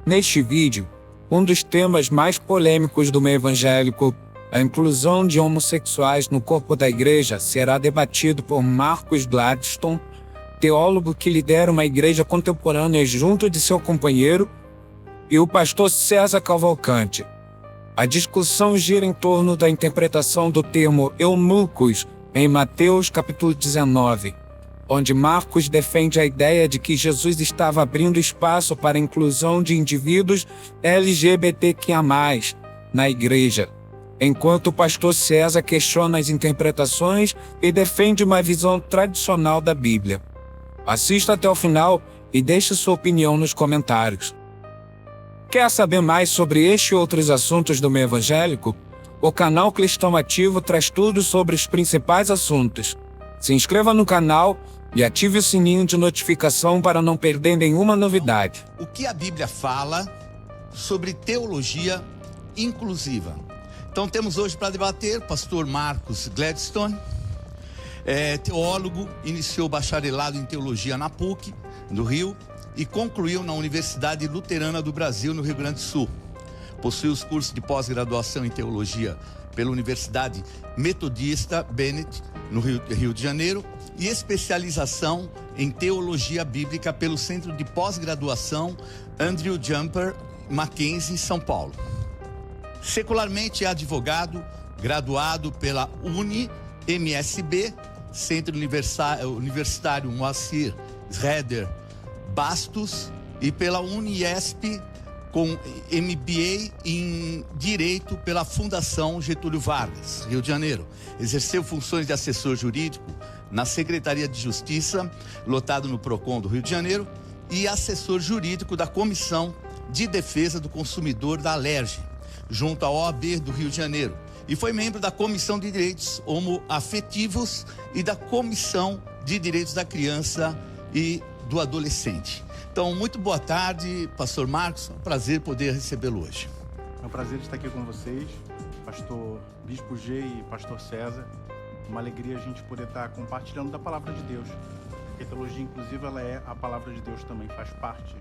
Neste vídeo, um dos temas mais polêmicos do meio evangélico, a inclusão de homossexuais no corpo da igreja, será debatido por Marcus Gladstone, teólogo que lidera uma igreja contemporânea junto de seu companheiro, e o pastor César Cavalcante. A discussão gira em torno da interpretação do termo eunucos em Mateus capítulo 19, onde Marcos defende a ideia de que Jesus estava abrindo espaço para a inclusão de indivíduos LGBTQIA+, na igreja, enquanto o pastor César questiona as interpretações e defende uma visão tradicional da Bíblia. Assista até o final e deixe sua opinião nos comentários. Quer saber mais sobre este e outros assuntos do meio evangélico? O canal Cristão Ativo traz tudo sobre os principais assuntos. Se inscreva no canal e ative o sininho de notificação para não perder nenhuma novidade. O que a Bíblia fala sobre teologia inclusiva? Então temos hoje para debater o pastor Marcus Gladstone, teólogo, iniciou bacharelado em teologia na PUC, no Rio, e concluiu na Universidade Luterana do Brasil, no Rio Grande do Sul. Possui os cursos de pós-graduação em teologia pela Universidade Metodista Bennett, no Rio de Janeiro, e especialização em teologia bíblica pelo Centro de Pós-Graduação Andrew Jumper Mackenzie, São Paulo. Secularmente é advogado, graduado pela UniMSB, Centro Universitário Moacir Schroeder Bastos, e pela Uniesp, com MBA em Direito pela Fundação Getúlio Vargas, Rio de Janeiro. Exerceu funções de assessor jurídico na Secretaria de Justiça, lotado no PROCON do Rio de Janeiro, e assessor jurídico da Comissão de Defesa do Consumidor da Alerj, junto à OAB do Rio de Janeiro. E foi membro da Comissão de Direitos Homoafetivos e da Comissão de Direitos da Criança e do Adolescente. Então, muito boa tarde, pastor Marcos. É um prazer poder recebê-lo hoje. É um prazer estar aqui com vocês, pastor Bispo G e pastor César. Uma alegria a gente poder estar compartilhando da palavra de Deus. A teologia inclusiva, ela é a palavra de Deus também, faz parte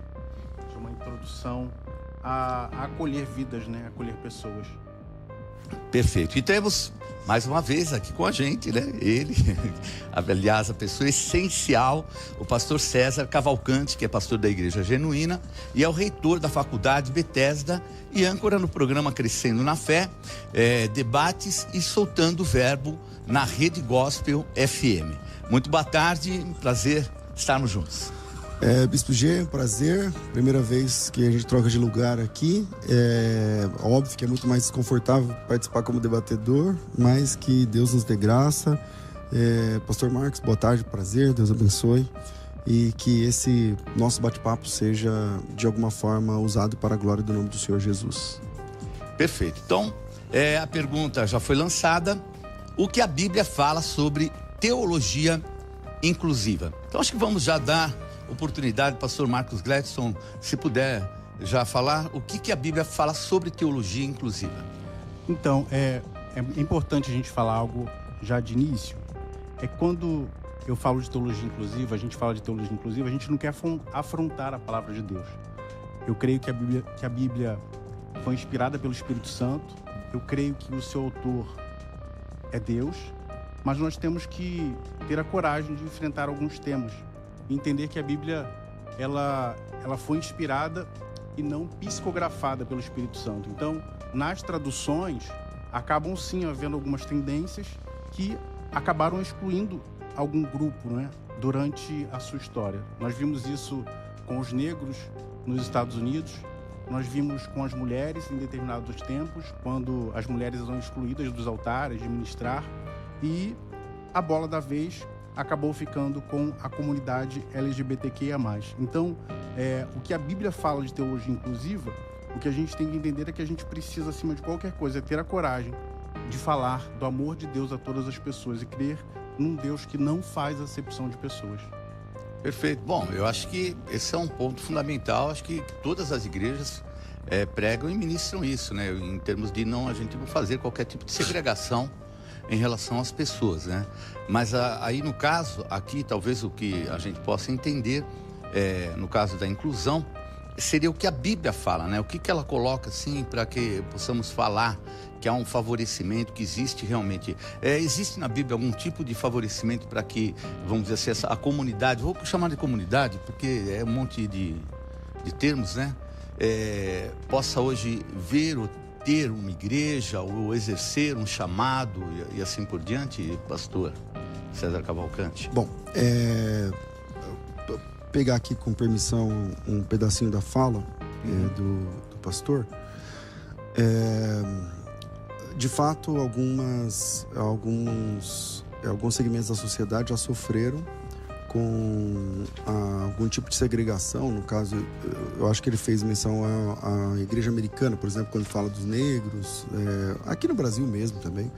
de uma introdução a acolher vidas, né? Acolher pessoas. Perfeito. E temos mais uma vez aqui com a gente, né? Ele, aliás, a pessoa essencial, o pastor César Cavalcante, que é pastor da Igreja Genuína e é o reitor da Faculdade Bethesda e âncora no programa Crescendo na Fé, debates e soltando o verbo na Rede Gospel FM. Muito boa tarde, prazer estarmos juntos. Bispo G, prazer, primeira vez que a gente troca de lugar aqui. Óbvio que é muito mais desconfortável participar como debatedor, mas que Deus nos dê graça. Pastor Marcos, boa tarde, prazer, Deus abençoe, e que esse nosso bate-papo seja de alguma forma usado para a glória do nome do Senhor Jesus. Perfeito. Então, a pergunta já foi lançada: o que a Bíblia fala sobre teologia inclusiva? Então acho que vamos já dar oportunidade, pastor Marcus Gladstone, se puder já falar o que a Bíblia fala sobre teologia inclusiva. Então, é importante a gente falar algo já de início. Quando eu falo de teologia inclusiva, a gente fala de teologia inclusiva, a gente não quer afrontar a palavra de Deus. Eu creio que a Bíblia foi inspirada pelo Espírito Santo, eu creio que o seu autor é Deus, mas nós temos que ter a coragem de enfrentar alguns temas. Entender que a Bíblia ela foi inspirada e não psicografada pelo Espírito Santo. Então, nas traduções, acabam sim havendo algumas tendências que acabaram excluindo algum grupo, né, durante a sua história. Nós vimos isso com os negros nos Estados Unidos, nós vimos com as mulheres em determinados tempos, quando as mulheres eram excluídas dos altares de ministrar, e a bola da vez acabou ficando com a comunidade LGBTQIA+. Então, o que a Bíblia fala de teologia inclusiva, o que a gente tem que entender é que a gente precisa, acima de qualquer coisa, ter a coragem de falar do amor de Deus a todas as pessoas e crer num Deus que não faz acepção de pessoas. Perfeito. Bom, eu acho que esse é um ponto fundamental. Acho que todas as igrejas pregam e ministram isso, né? Em termos de a gente não fazer qualquer tipo de segregação em relação às pessoas, né? Mas aí no caso, aqui talvez o que a gente possa entender, no caso da inclusão, seria o que a Bíblia fala, né? O que ela coloca, assim, para que possamos falar que há um favorecimento, que existe realmente. Existe na Bíblia algum tipo de favorecimento para que, vamos dizer assim, a comunidade, vou chamar de comunidade, porque é um monte de termos, né? Possa hoje ver ou ter uma igreja, ou exercer um chamado e assim por diante, pastor César Cavalcante? Bom, pegar aqui com permissão um pedacinho da fala do pastor. De fato, alguns segmentos da sociedade já sofreram com algum tipo de segregação. No caso, eu acho que ele fez menção à igreja americana, por exemplo, quando fala dos negros, aqui no Brasil mesmo também.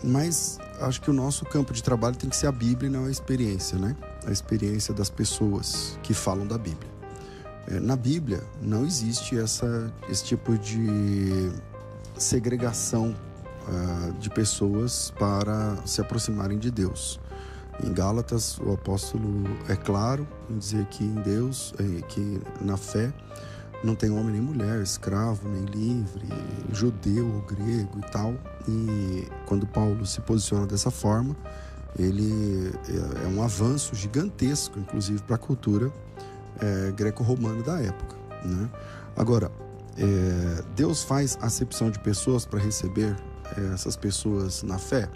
Mas acho que o nosso campo de trabalho tem que ser a Bíblia e não a experiência, né? A experiência das pessoas que falam da Bíblia. Na Bíblia não existe esse tipo de segregação de pessoas para se aproximarem de Deus. Em Gálatas, o apóstolo é claro em dizer que em Deus, que na fé, não tem homem nem mulher, escravo nem livre, judeu ou grego e tal. E quando Paulo se posiciona dessa forma, ele é um avanço gigantesco, inclusive, para a cultura greco-romana da época, né? Agora, Deus faz acepção de pessoas para receber essas pessoas na fé?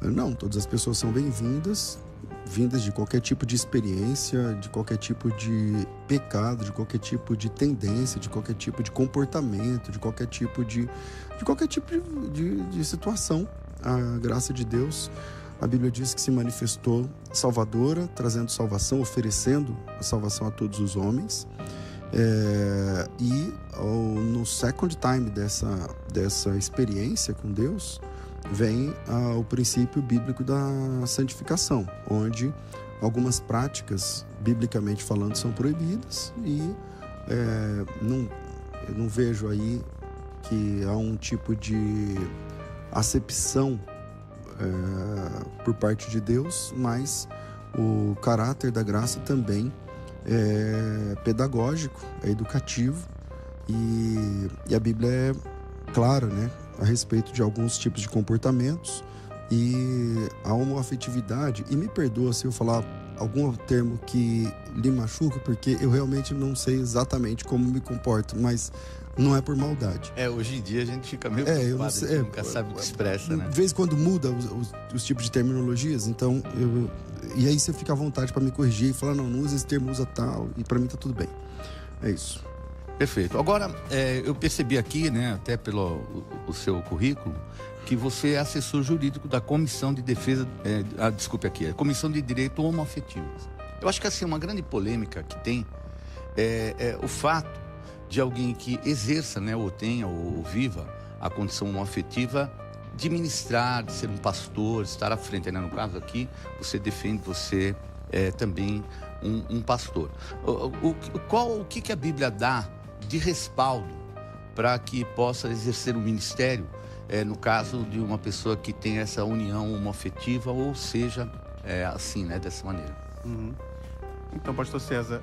Não, todas as pessoas são bem-vindas, vindas de qualquer tipo de experiência, de qualquer tipo de pecado, de qualquer tipo de tendência, de qualquer tipo de comportamento, de qualquer tipo de situação. A graça de Deus, a Bíblia diz que se manifestou salvadora, trazendo salvação, oferecendo a salvação a todos os homens. E no second time dessa experiência com Deus, vem o princípio bíblico da santificação, onde algumas práticas, biblicamente falando, são proibidas e eu não vejo aí que há um tipo de acepção por parte de Deus, mas o caráter da graça também é pedagógico, é educativo e a Bíblia é clara, né, a respeito de alguns tipos de comportamentos e a homoafetividade. E me perdoa se eu falar algum termo que lhe machuca, porque eu realmente não sei exatamente como me comporto, mas não é por maldade. Hoje em dia a gente fica meio preocupado, eu não sei, a gente nunca sabe o que expressa, né? De vez em quando muda os tipos de terminologias, então e aí você fica à vontade para me corrigir e falar, não usa esse termo, usa tal, e para mim tá tudo bem. É isso. Perfeito. Agora, eu percebi aqui, né, até pelo o seu currículo, que você é assessor jurídico da Comissão de Defesa, a Comissão de Direito Homoafetivo. Eu acho que assim, uma grande polêmica que tem é o fato de alguém que exerça, né, ou tenha, ou viva a condição homoafetiva, de ministrar, de ser um pastor, estar à frente, né? No caso aqui, você defende, você também um pastor. O que a Bíblia dá de respaldo para que possa exercer um ministério, no caso de uma pessoa que tem essa união homoafetiva, ou seja, assim, né, dessa maneira? Uhum. Então, pastor César,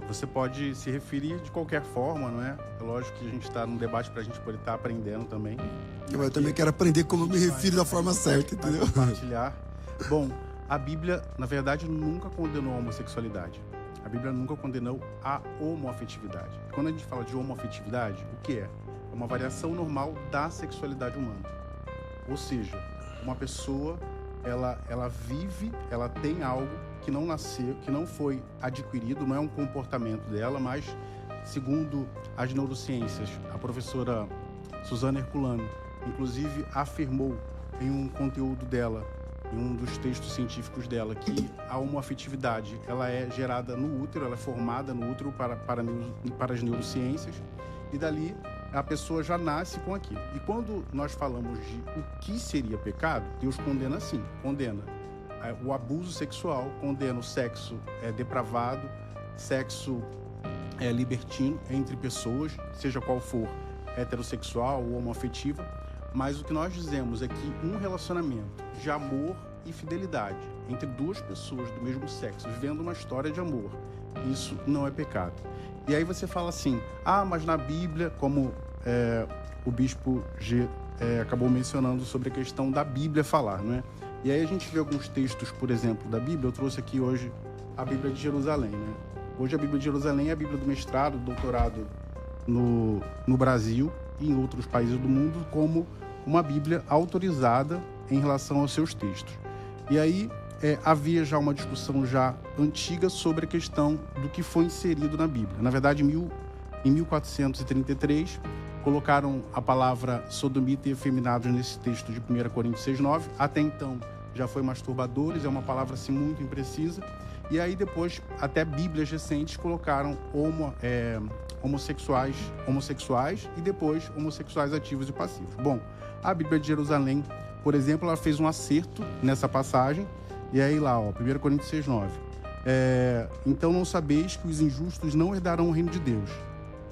você pode se referir de qualquer forma, não é? É lógico que a gente está num debate para a gente poder estar aprendendo também. Eu também quero aprender como eu me refiro da forma certa, entendeu? Compartilhar. Bom, a Bíblia, na verdade, nunca condenou a homossexualidade. A Bíblia nunca condenou a homoafetividade. Quando a gente fala de homoafetividade, o que é? É uma variação normal da sexualidade humana. Ou seja, uma pessoa, ela vive, ela tem algo que não nasceu, que não foi adquirido, não é um comportamento dela, mas, segundo as neurociências, a professora Suzana Herculano, inclusive, afirmou em um conteúdo dela, em um dos textos científicos dela, que a homoafetividade, ela é gerada no útero, ela é formada no útero para as neurociências, e dali a pessoa já nasce com aquilo. E quando nós falamos de o que seria pecado, Deus condena assim, condena o abuso sexual, condena o sexo depravado, sexo libertino entre pessoas, seja qual for, heterossexual ou homoafetiva, mas o que nós dizemos é que um relacionamento de amor e fidelidade entre duas pessoas do mesmo sexo, vivendo uma história de amor isso não é pecado. E aí você fala assim, mas na Bíblia, como o bispo G acabou mencionando sobre a questão da Bíblia falar, não é? E aí a gente vê alguns textos, por exemplo, da Bíblia. Eu trouxe aqui hoje a Bíblia de Jerusalém, né? Hoje a Bíblia de Jerusalém é a Bíblia do mestrado, doutorado no Brasil e em outros países do mundo como uma Bíblia autorizada em relação aos seus textos. E aí havia já uma discussão já antiga sobre a questão do que foi inserido na Bíblia. Na verdade, em 1433, colocaram a palavra sodomita e efeminados nesse texto de 1 Coríntios 6,9. Até então, já foi masturbadores, é uma palavra assim muito imprecisa. E aí depois, até Bíblias recentes colocaram homossexuais e depois homossexuais ativos e passivos. Bom, a Bíblia de Jerusalém, por exemplo, ela fez um acerto nessa passagem. E aí lá, 1 Coríntios 6,9. Então não sabeis que os injustos não herdarão o reino de Deus.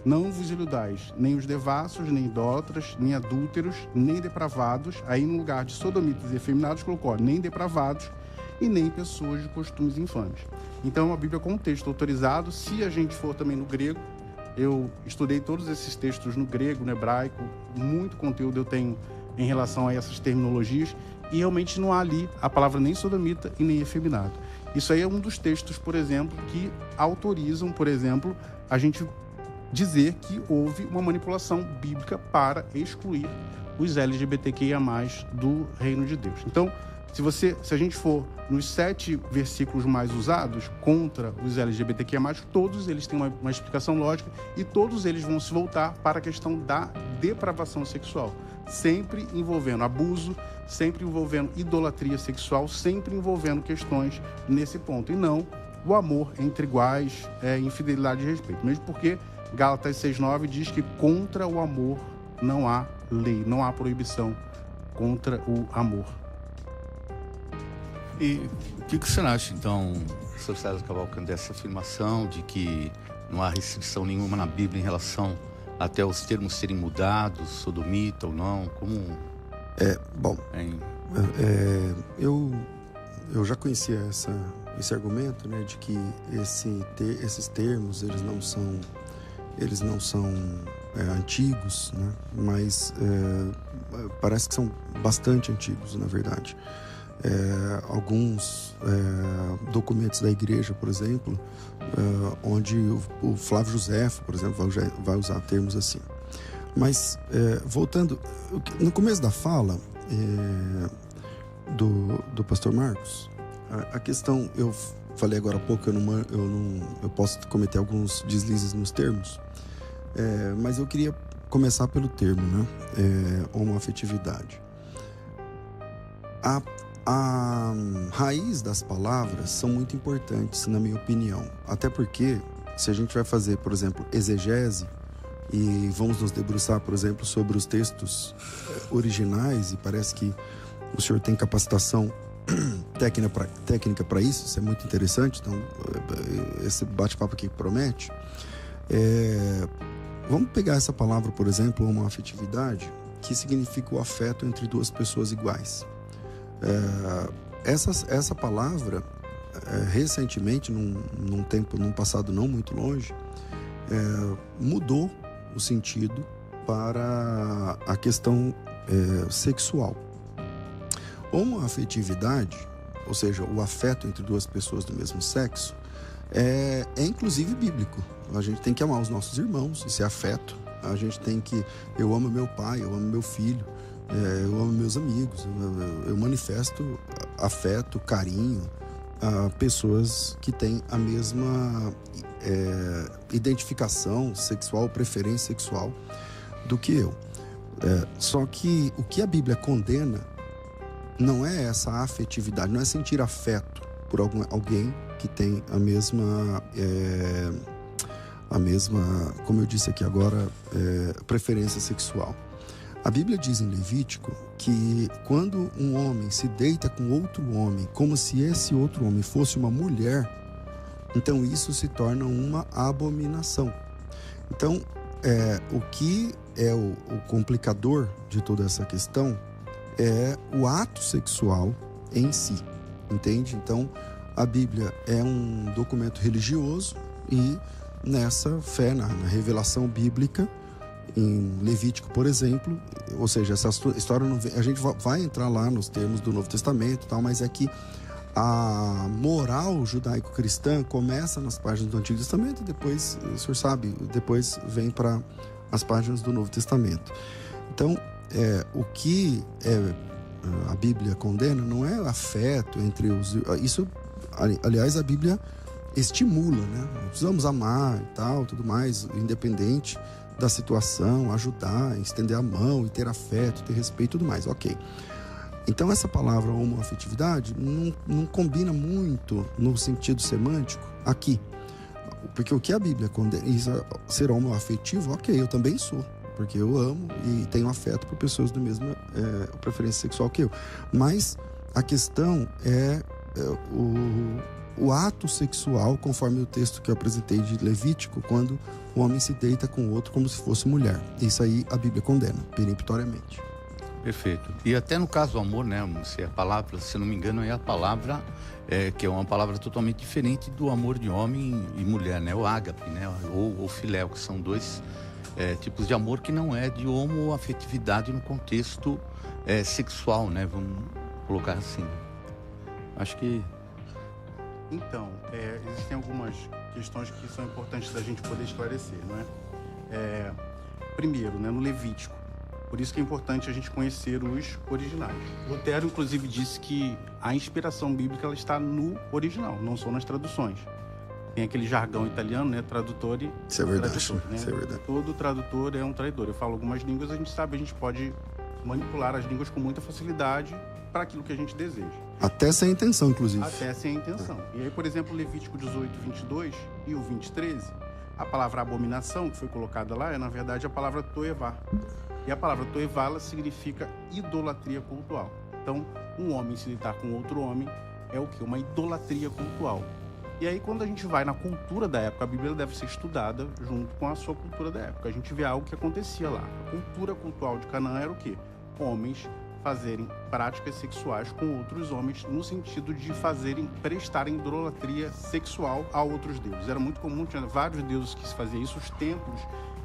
Não vos iludais, nem os devassos, nem idólatras, nem adúlteros, nem depravados. Aí no lugar de sodomitas e efeminados colocou, nem depravados e nem pessoas de costumes infames. Então é uma Bíblia com um texto autorizado. Se a gente for também no grego, eu estudei todos esses textos no grego, no hebraico, muito conteúdo eu tenho em relação a essas terminologias, e realmente não há ali a palavra nem sodomita e nem efeminado. Isso aí é um dos textos, por exemplo, que autorizam, por exemplo, a gente dizer que houve uma manipulação bíblica para excluir os LGBTQIA+, do reino de Deus. Então, se a gente for nos 7 versículos mais usados contra os LGBTQIA+, todos eles têm uma explicação lógica e todos eles vão se voltar para a questão da depravação sexual, sempre envolvendo abuso, sempre envolvendo idolatria sexual, sempre envolvendo questões nesse ponto, e não o amor entre iguais, infidelidade e respeito. Mesmo porque Gálatas 6,9 diz que contra o amor não há lei, não há proibição contra o amor. E o que você acha, então, Sr. César Cavalcante, dessa afirmação de que não há restrição nenhuma na Bíblia em relação até os termos serem mudados, sodomita ou não? Como... Eu já conhecia esse argumento, né, de que esses termos eles não são antigos, né, mas parece que são bastante antigos, na verdade. Alguns documentos da igreja, por exemplo, onde o Flávio Josefo, por exemplo, vai usar termos assim. Mas, voltando, no começo da fala do pastor Marcos, a questão, eu falei agora há pouco, eu posso cometer alguns deslizes nos termos, mas eu queria começar pelo termo, né? Homoafetividade. A raiz das palavras são muito importantes, na minha opinião. Até porque, se a gente vai fazer, por exemplo, exegese, e vamos nos debruçar, por exemplo, sobre os textos originais, e parece que o senhor tem capacitação técnica para isso é muito interessante, então esse bate-papo aqui promete. Vamos pegar essa palavra, por exemplo, homoafetividade, que significa o afeto entre duas pessoas iguais. Essa palavra, recentemente, num passado não muito longe, mudou o sentido para a questão sexual. Homoafetividade, ou seja, o afeto entre duas pessoas do mesmo sexo, é inclusive bíblico. A gente tem que amar os nossos irmãos, esse afeto. A gente tem que... Eu amo meu pai, eu amo meu filho, eu amo meus amigos, eu manifesto afeto, carinho a pessoas que têm a mesma identificação sexual, preferência sexual do que eu. Só que o que a Bíblia condena não é essa afetividade, não é sentir afeto por alguém que tem a mesma, como eu disse aqui agora, preferência sexual. A Bíblia diz em Levítico que quando um homem se deita com outro homem, como se esse outro homem fosse uma mulher, então isso se torna uma abominação. Então, o que é o complicador de toda essa questão é o ato sexual em si, entende? Então, a Bíblia é um documento religioso E nessa fé, na revelação bíblica, em Levítico, por exemplo, ou seja, essa história não vem, a gente vai entrar lá nos termos do Novo Testamento e tal, mas é que a moral judaico-cristã começa nas páginas do Antigo Testamento e depois, o senhor sabe, depois vem para as páginas do Novo Testamento. Então, o que a Bíblia condena não é afeto entre os... Isso, aliás, a Bíblia estimula, né? Precisamos amar e tal, tudo mais, independente da situação, ajudar, estender a mão e ter afeto, ter respeito e tudo mais, ok. Então essa palavra homoafetividade não combina muito no sentido semântico aqui. Porque o que a Bíblia condena, ser homoafetivo, ok, eu também sou. Porque eu amo e tenho afeto por pessoas da mesma preferência sexual que eu. Mas a questão é o ato sexual, conforme o texto que eu apresentei de Levítico, quando o homem se deita com o outro como se fosse mulher. Isso aí a Bíblia condena, peremptoriamente. Perfeito. E até no caso do amor, né, se a palavra, se não me engano, é a palavra que é uma palavra totalmente diferente do amor de homem e mulher, né, o ágape, né, ou filéu, que são dois tipos de amor que não é de homoafetividade no contexto sexual, né, vamos colocar assim. Acho que... Então, existem algumas questões que são importantes da gente poder esclarecer, não é? Primeiro, né, no Levítico, por isso que é importante a gente conhecer os originais. Lutero, inclusive, disse que a inspiração bíblica ela está no original, não são nas traduções. Tem aquele jargão italiano, né, tradutor e isso é verdade, tradutor, né? Isso é verdade. Todo tradutor é um traidor. Eu falo algumas línguas, a gente sabe, a gente pode manipular as línguas com muita facilidade para aquilo que a gente deseja. Até sem intenção, inclusive. Até sem intenção. E aí, por exemplo, Levítico 18, 22 e o 20, 13, a palavra abominação que foi colocada lá é, na verdade, a palavra toevá. E a palavra toevá, ela significa idolatria cultual. Então, um homem se deitar com outro homem é o quê? Uma idolatria cultual. E aí, quando a gente vai na cultura da época, a Bíblia deve ser estudada junto com a sua cultura da época. A gente vê algo que acontecia lá. A cultura cultural de Canaã era o quê? Homens fazerem práticas sexuais com outros homens no sentido de prestarem idolatria sexual a outros deuses. Era muito comum, tinha vários deuses que se faziam isso, os templos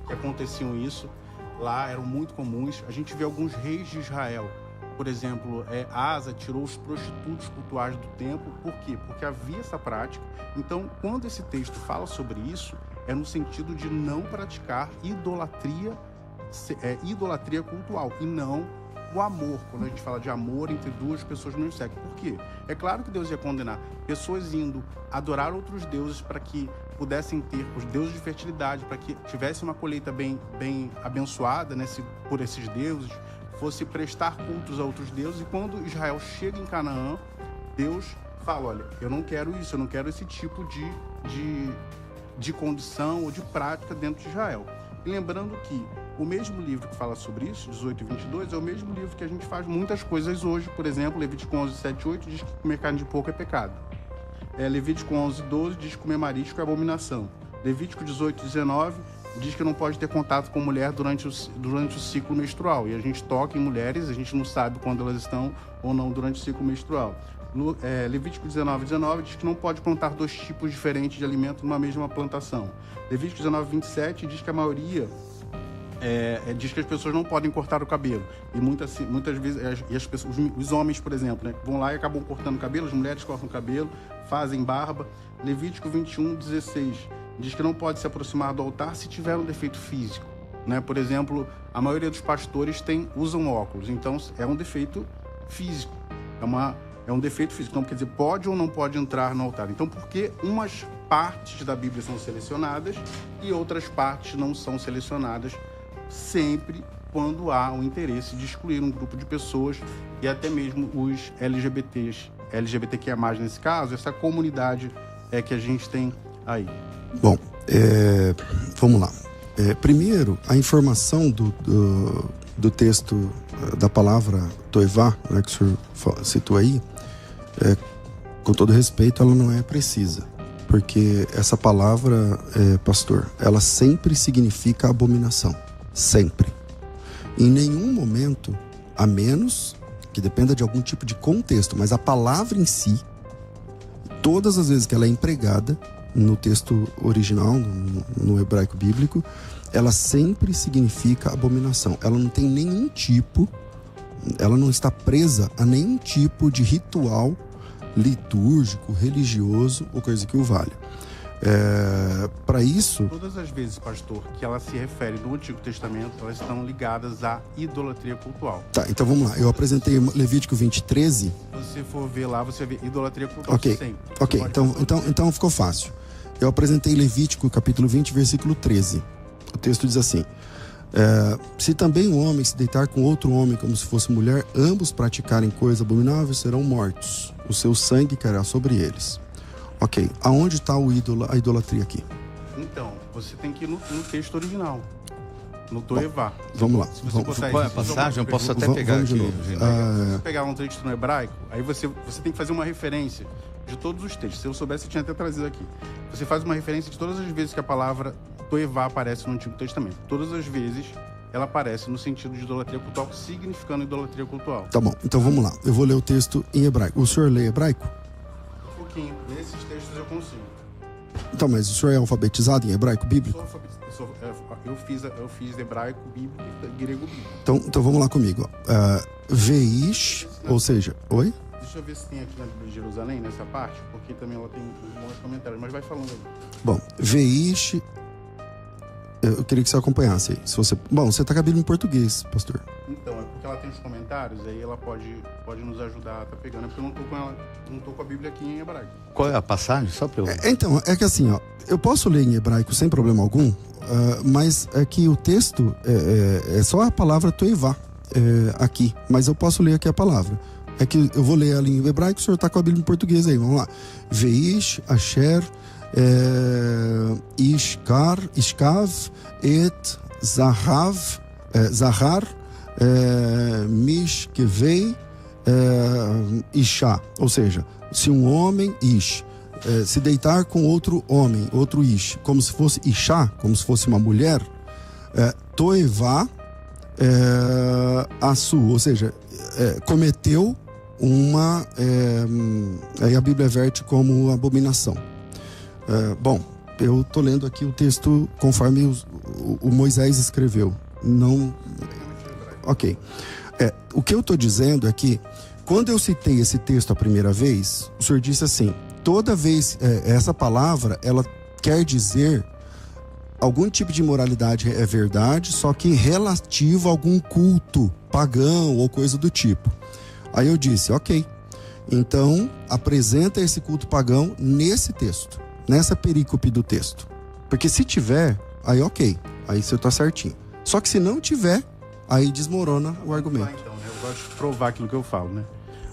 que aconteciam isso lá eram muito comuns. A gente vê alguns reis de Israel, por exemplo, Asa tirou os prostitutos cultuais do templo. Por quê? Porque havia essa prática. Então, quando esse texto fala sobre isso, é no sentido de não praticar idolatria cultual e não o amor, quando a gente fala de amor entre duas pessoas do mesmo sexo. Por quê? É claro que Deus ia condenar pessoas indo adorar outros deuses para que pudessem ter os deuses de fertilidade, para que tivesse uma colheita bem abençoada, né, por esses deuses, fosse prestar cultos a outros deuses. E quando Israel chega em Canaã, Deus fala, olha, eu não quero isso, eu não quero esse tipo de condição ou de prática dentro de Israel. E lembrando que o mesmo livro que fala sobre isso, 18 e 22, é o mesmo livro que a gente faz muitas coisas hoje. Por exemplo, Levítico 11, 7 e 8 diz que comer carne de porco é pecado. Levítico 11, 12 diz que comer marisco é abominação. Levítico 18, 19 diz que não pode ter contato com mulher durante o ciclo menstrual. E a gente toca em mulheres, a gente não sabe quando elas estão ou não durante o ciclo menstrual. Levítico 19, 19 diz que não pode plantar dois tipos diferentes de alimento numa mesma plantação. Levítico 19, 27 diz que a maioria... diz que as pessoas não podem cortar o cabelo. E muitas vezes os homens, por exemplo, né, vão lá e acabam cortando o cabelo, as mulheres cortam o cabelo, fazem barba. Levítico 21, 16 diz que não pode se aproximar do altar se tiver um defeito físico, né? Por exemplo, a maioria dos pastores usam óculos, então é um defeito físico. É um defeito físico. Então, quer dizer, pode ou não pode entrar no altar. Então, por que umas partes da Bíblia são selecionadas e outras partes não são selecionadas? Sempre quando há o interesse de excluir um grupo de pessoas e até mesmo os LGBTQIA+, nesse caso, essa comunidade que a gente tem aí. Bom, vamos lá. Primeiro, a informação do texto da palavra toevá, né, que o senhor citou aí, com todo respeito, ela não é precisa. Porque essa palavra, pastor, ela sempre significa abominação. Sempre. Em nenhum momento, a menos que dependa de algum tipo de contexto, mas a palavra em si, todas as vezes que ela é empregada, no texto original, no hebraico bíblico, ela sempre significa abominação. Ela não tem nenhum tipo, ela não está presa a nenhum tipo de ritual litúrgico, religioso ou coisa que o valha. Para isso... Todas as vezes, pastor, que ela se refere no Antigo Testamento, elas estão ligadas à idolatria cultual. Tá, então vamos lá. Eu apresentei Levítico 20:13. Se você for ver lá, você vê idolatria cultual sempre. Ok, então ficou fácil. Eu apresentei Levítico capítulo 20, versículo 13. O texto diz assim: se também um homem se deitar com outro homem como se fosse mulher, ambos praticarem coisa abominável, serão mortos. O seu sangue cairá sobre eles. Ok, aonde está a idolatria aqui? Então, você tem que ir no texto original, no Toevá. Vamos lá. Se você botar Qual é a isso, passagem? Eu posso até vamos pegar de aqui. novo. se você pegar um texto no hebraico, aí você tem que fazer uma referência de todos os textos. Se eu soubesse, eu tinha até trazido aqui. Você faz uma referência de todas as vezes que a palavra Toevá aparece no Antigo Testamento. Todas as vezes ela aparece no sentido de idolatria cultual, significando idolatria cultual. Tá bom, então vamos lá. Eu vou ler o texto em hebraico. O senhor lê hebraico? Um pouquinho. Nesses textos eu consigo. Então, mas o senhor é alfabetizado em hebraico bíblico? Eu fiz hebraico bíblico e grego bíblico. Então vamos lá comigo. Veish, ou seja... Oi? Deixa eu ver se tem aqui na Bíblia de Jerusalém, nessa parte, porque também ela tem bons comentários, mas vai falando aí. Bom, Veish... Eu queria que você acompanhasse aí. Você tá com a Bíblia em português, pastor. Então, é porque ela tem os comentários, aí ela pode nos ajudar a tá pegando, porque eu não tô com a Bíblia aqui em hebraico. Qual é a passagem? Só para eu... Então, é que assim, ó, eu posso ler em hebraico sem problema algum, mas é que o texto é só a palavra toivá aqui, mas eu posso ler aqui a palavra. É que eu vou ler ela em hebraico, o senhor tá com a Bíblia em português aí, vamos lá. Veish, Asher, Ishkav, Et, Zahar, Mishkevei, Isha. Ou seja, se um homem, Ish, se deitar com outro homem, outro Ish, como se fosse Isha, como se fosse uma mulher, Toevá, Assu, ou seja, cometeu uma... aí a Bíblia verte como abominação. Bom, eu tô lendo aqui o texto conforme o Moisés escreveu. Não... Ok. O que eu tô dizendo é que quando eu citei esse texto a primeira vez, o senhor disse assim, toda vez, essa palavra, ela quer dizer algum tipo de imoralidade é verdade, só que relativo a algum culto pagão ou coisa do tipo. Aí eu disse, ok, então apresenta esse culto pagão nesse texto, nessa perícope do texto. Porque se tiver, aí ok, aí você tá certinho. Só que se não tiver, aí desmorona o argumento. Então, né? Eu gosto de provar aquilo que eu falo, né?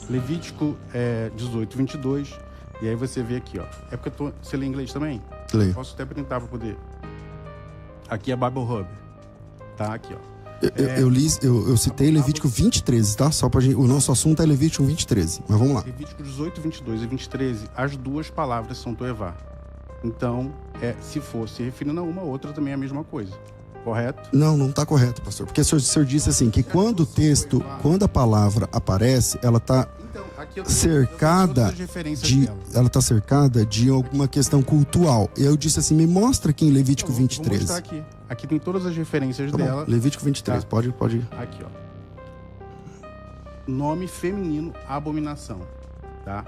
Levítico 18, 22, e aí você vê aqui, ó. É porque você lê inglês também? Leio. Posso até printar para poder. Aqui é Bible Hub, tá? Aqui, ó. Eu citei Levítico 20:13, tá? Só pra gente, o nosso assunto é Levítico 20:13, mas vamos lá. Levítico 18, 22 e 20:13, as duas palavras são toevá. Então, se for se referindo a uma, outra também é a mesma coisa. Correto? Não tá correto, pastor. Porque o senhor disse assim, que quando o texto, quando a palavra aparece, ela tá cercada de alguma questão cultual. E eu disse assim, me mostra aqui em Levítico 20:13. Vou mostrar aqui. Aqui tem todas as referências dela. Bom, Levítico 23, tá. Pode ir. Aqui, ó. Nome feminino, abominação. Tá?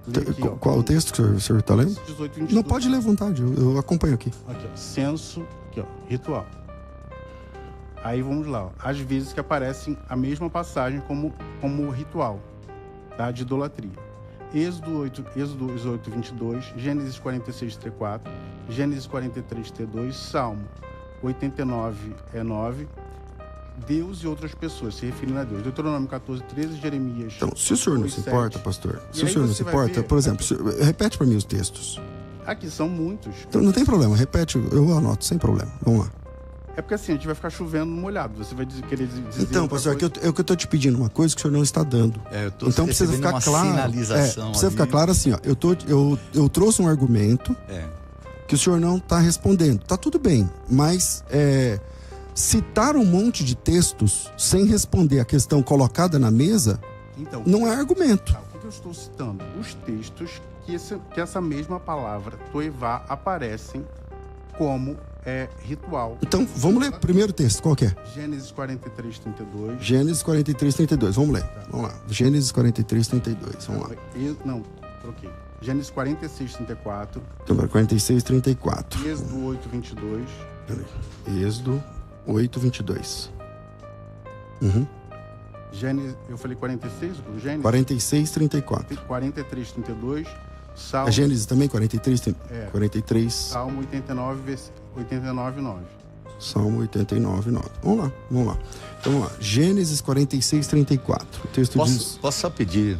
Aqui, qual o texto que o senhor tá lendo? 18, 22. Não, pode ler à vontade, eu acompanho aqui. Aqui, ó. Censo, aqui, ó. Ritual. Aí vamos lá, ó. Às vezes que aparecem a mesma passagem como ritual, tá? De idolatria. Êxodo 18, 22, Gênesis 46, T4, Gênesis 43, T2, Salmo 89, 9, Deus e outras pessoas, se referindo a Deus. Deuteronômio 14, 13, Jeremias. Então, se o senhor não se importa, pastor, se o senhor não se importa, por exemplo, repete para mim os textos. Aqui são muitos. Então, não tem problema, repete, eu anoto, sem problema. Vamos lá. É porque assim, a gente vai ficar chovendo no molhado. Você vai querer dizer. Então, pastor, que eu tô te pedindo uma coisa que o senhor não está dando. Então precisa ficar claro. Precisa ficar claro assim, ó. Eu trouxe um argumento que o senhor não está respondendo. Tá tudo bem, mas citar um monte de textos sem responder a questão colocada na mesa não é argumento. O que eu estou citando os textos que essa mesma palavra, toevá, aparecem como ritual. Então, vamos ler o primeiro texto, qual que é? Gênesis 43, 32. Gênesis 43, 32, vamos ler. Vamos lá, Gênesis 43, 32, vamos lá. Não, troquei. Gênesis 46, 34. Então, 46, 34. Êxodo 8, 22. Peraí. Êxodo 8, 22. Gênesis, eu falei 46, Gênesis? 46, 34. 43, 32. Salmo, É Gênesis também? 43, 43. Salmo 89, 89, 9. Salmo 89, 9. Vamos lá. Então, vamos lá. Gênesis 46, 34. O texto diz... Posso só pedir,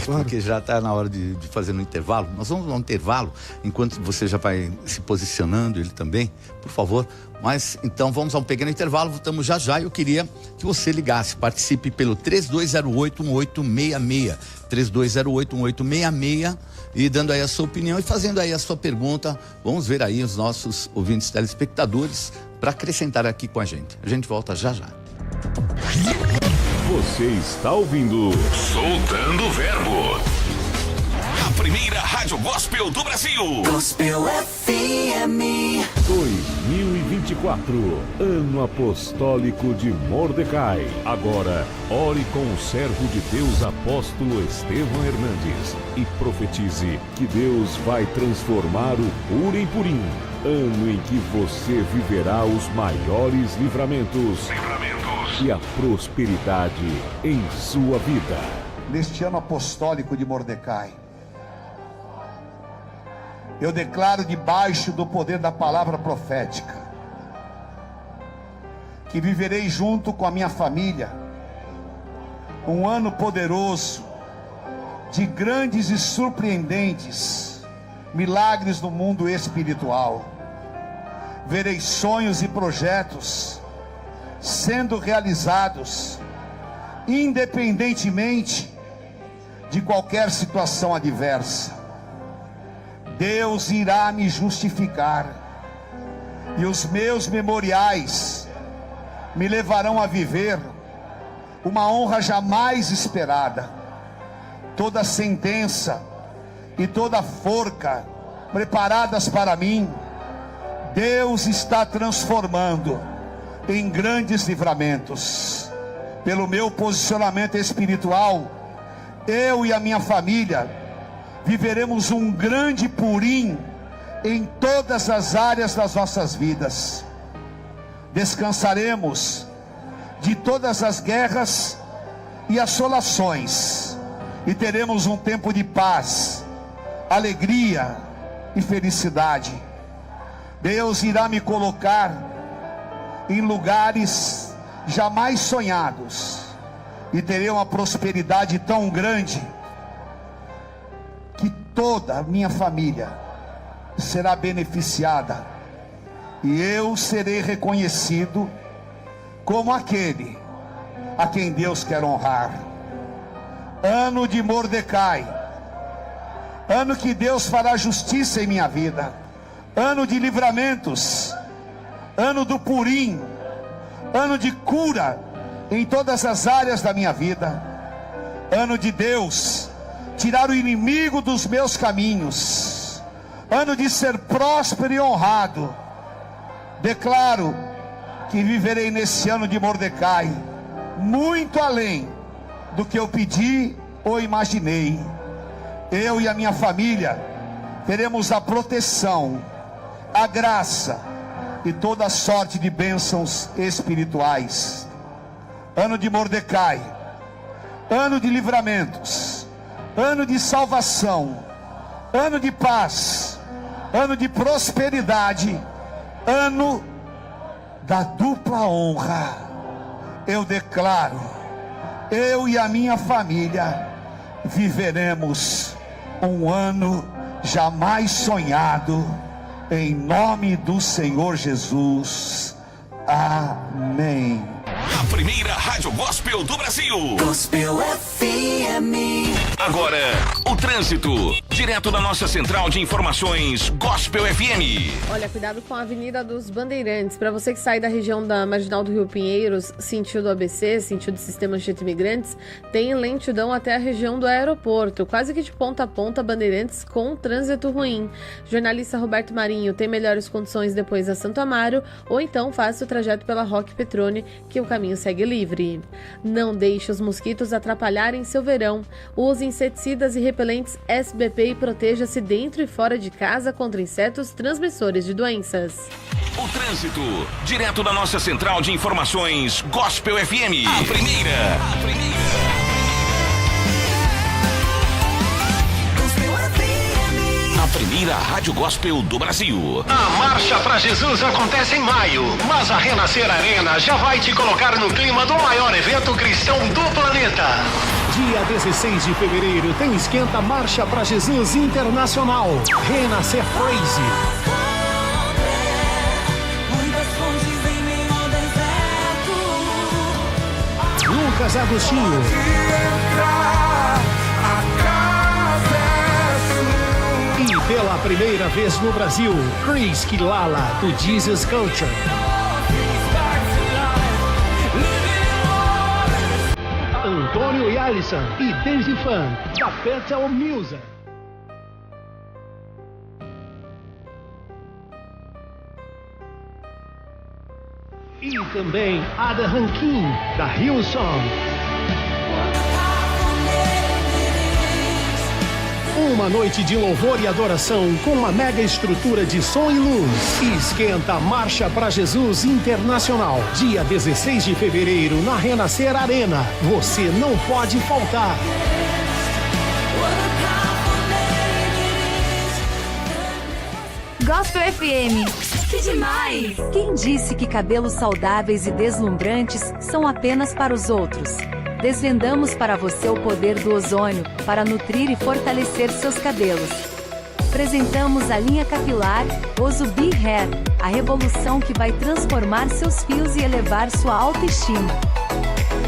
Claro. porque já está na hora de fazer no intervalo. Nós vamos a um intervalo, enquanto você já vai se posicionando, ele também, por favor. Mas, então, vamos a um pequeno intervalo, voltamos já já. Eu queria que você ligasse, participe pelo 3208-1866. 3208-1866. E dando aí a sua opinião e fazendo aí a sua pergunta. Vamos ver aí os nossos ouvintes telespectadores para acrescentar aqui com a gente. A gente volta já já. Você está ouvindo Soltando o Verbo. A primeira rádio gospel do Brasil. Gospel FM 2024, ano apostólico de Mordecai. Agora, ore com o servo de Deus, apóstolo Estevão Hernandes, e profetize que Deus vai transformar o Purim Purim, ano em que você viverá os maiores livramentos e a prosperidade em sua vida. Neste ano apostólico de Mordecai, eu declaro debaixo do poder da palavra profética que viverei junto com a minha família um ano poderoso de grandes e surpreendentes milagres no mundo espiritual. Verei sonhos e projetos sendo realizados independentemente de qualquer situação adversa. Deus irá me justificar e os meus memoriais me levarão a viver uma honra jamais esperada. Toda sentença e toda forca preparadas para mim, Deus está transformando em grandes livramentos. Pelo meu posicionamento espiritual, eu e a minha família viveremos um grande Purim em todas as áreas das nossas vidas. Descansaremos de todas as guerras e assolações e teremos um tempo de paz, alegria e felicidade. Deus irá me colocar em lugares jamais sonhados e terei uma prosperidade tão grande que toda a minha família será beneficiada e eu serei reconhecido como aquele a quem Deus quer honrar. Ano de Mordecai, ano que Deus fará justiça em minha vida, ano de livramentos, ano do Purim, ano de cura em todas as áreas da minha vida, ano de Deus tirar o inimigo dos meus caminhos, ano de ser próspero e honrado. Declaro que viverei nesse ano de Mordecai muito além do que eu pedi ou imaginei. Eu e a minha família teremos a proteção, a graça e toda sorte de bênçãos espirituais. Ano de Mordecai, ano de livramentos, ano de salvação, ano de paz, ano de prosperidade, ano da dupla honra. Eu declaro, eu e a minha família viveremos um ano jamais sonhado, em nome do Senhor Jesus. Amém. A primeira rádio gospel do Brasil. Gospel FM. Agora, o trânsito, direto da nossa central de informações Gospel FM. Olha, cuidado com a Avenida dos Bandeirantes. Para você que sai da região da Marginal do Rio Pinheiros, sentido ABC, sentido Sistema Anchieta Imigrantes, tem lentidão até a região do aeroporto, quase que de ponta a ponta, Bandeirantes com trânsito ruim. Jornalista Roberto Marinho tem melhores condições depois da Santo Amaro, ou então faça o trajeto pela Roque Petrone, que o caminho segue livre. Não deixe os mosquitos atrapalharem seu verão. Use inseticidas e repelentes SBP e proteja-se dentro e fora de casa contra insetos transmissores de doenças. O trânsito, direto da nossa central de informações Gospel FM. A primeira. A primeira rádio gospel do Brasil. A Marcha para Jesus acontece em maio, mas a Renascer Arena já vai te colocar no clima do maior evento cristão do planeta. Dia 16 de fevereiro tem Esquenta Marcha para Jesus Internacional. Renascer Praise. Lucas Agostinho. E pela primeira vez no Brasil, Chris Quilala, do Jesus Culture. Antônio e Alisson e Daisy Fan, da Bethel Music. E também Ada Rankin, da Hillsong. Uma noite de louvor e adoração com uma mega estrutura de som e luz. Esquenta Marcha para Jesus Internacional. Dia 16 de fevereiro na Renascer Arena. Você não pode faltar. Gospel FM. Que demais! Quem disse que cabelos saudáveis e deslumbrantes são apenas para os outros? Desvendamos para você o poder do ozônio para nutrir e fortalecer seus cabelos. Apresentamos a linha capilar Ozubi Hair, a revolução que vai transformar seus fios e elevar sua autoestima.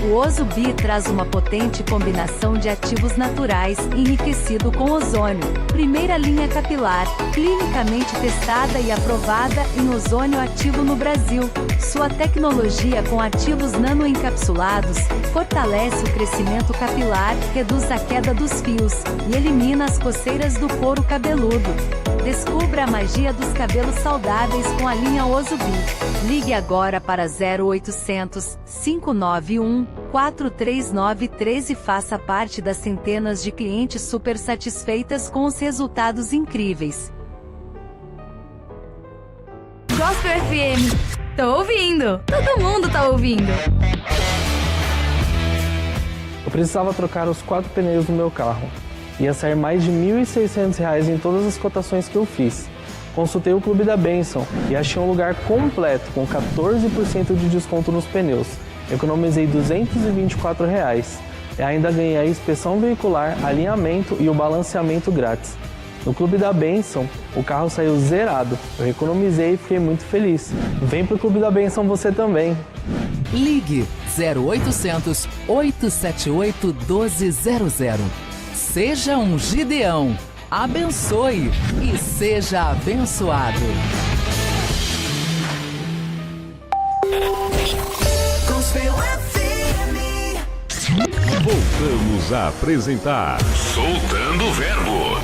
O Ozubi traz uma potente combinação de ativos naturais enriquecido com ozônio. Primeira linha capilar, clinicamente testada e aprovada em ozônio ativo no Brasil. Sua tecnologia com ativos nanoencapsulados fortalece o crescimento capilar, reduz a queda dos fios e elimina as coceiras do couro cabeludo. Descubra a magia dos cabelos saudáveis com a linha Ozubi. Ligue agora para 0800 591 43913 e faça parte das centenas de clientes super satisfeitas com os resultados incríveis. Gospel FM. Tô ouvindo. Todo mundo tá ouvindo. Eu precisava trocar os 4 pneus do meu carro. Ia sair mais de R$ 1.600 em todas as cotações que eu fiz. Consultei o Clube da Bênção e achei um lugar completo com 14% de desconto nos pneus. Economizei R$ 224 e ainda ganhei a inspeção veicular, alinhamento e o balanceamento grátis. No Clube da Bênção, o carro saiu zerado. Eu economizei e fiquei muito feliz. Vem pro Clube da Bênção você também. Ligue 0800 878 1200. Seja um Gideão. Abençoe e seja abençoado. Voltamos a apresentar Soltando o Verbo.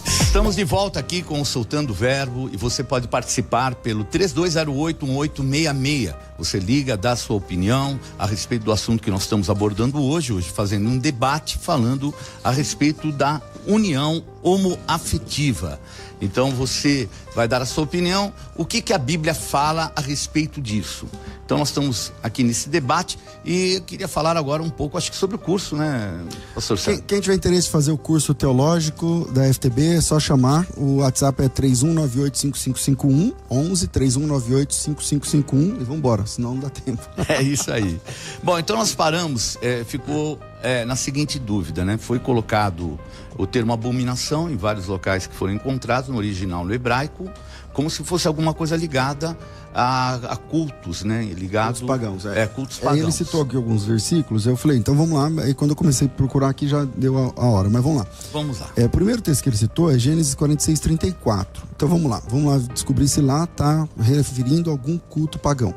Estamos de volta aqui com o Soltando o Verbo e você pode participar pelo 3208-1866. Você liga, dá sua opinião a respeito do assunto que nós estamos abordando hoje fazendo um debate falando a respeito da união homoafetiva. Então você vai dar a sua opinião, o que a Bíblia fala a respeito disso. Então nós estamos aqui nesse debate e eu queria falar agora um pouco, acho que sobre o curso, né, pastor Sérgio? Quem tiver interesse em fazer o curso teológico da FTB, é só chamar. O WhatsApp é 31985551, 11-3198-5551 e vambora, senão não dá tempo. É isso aí. Bom, então nós paramos, ficou na seguinte dúvida, né? Foi colocado o termo abominação em vários locais que foram encontrados no original no hebraico, como se fosse alguma coisa ligada a cultos, né? Ligado, cultos pagãos, cultos pagãos. Aí ele citou aqui alguns versículos, eu falei, então vamos lá. Aí quando eu comecei a procurar aqui já deu a hora, mas vamos lá. Vamos lá. O primeiro texto que ele citou é Gênesis 46, 34. Então vamos lá descobrir se lá está referindo a algum culto pagão.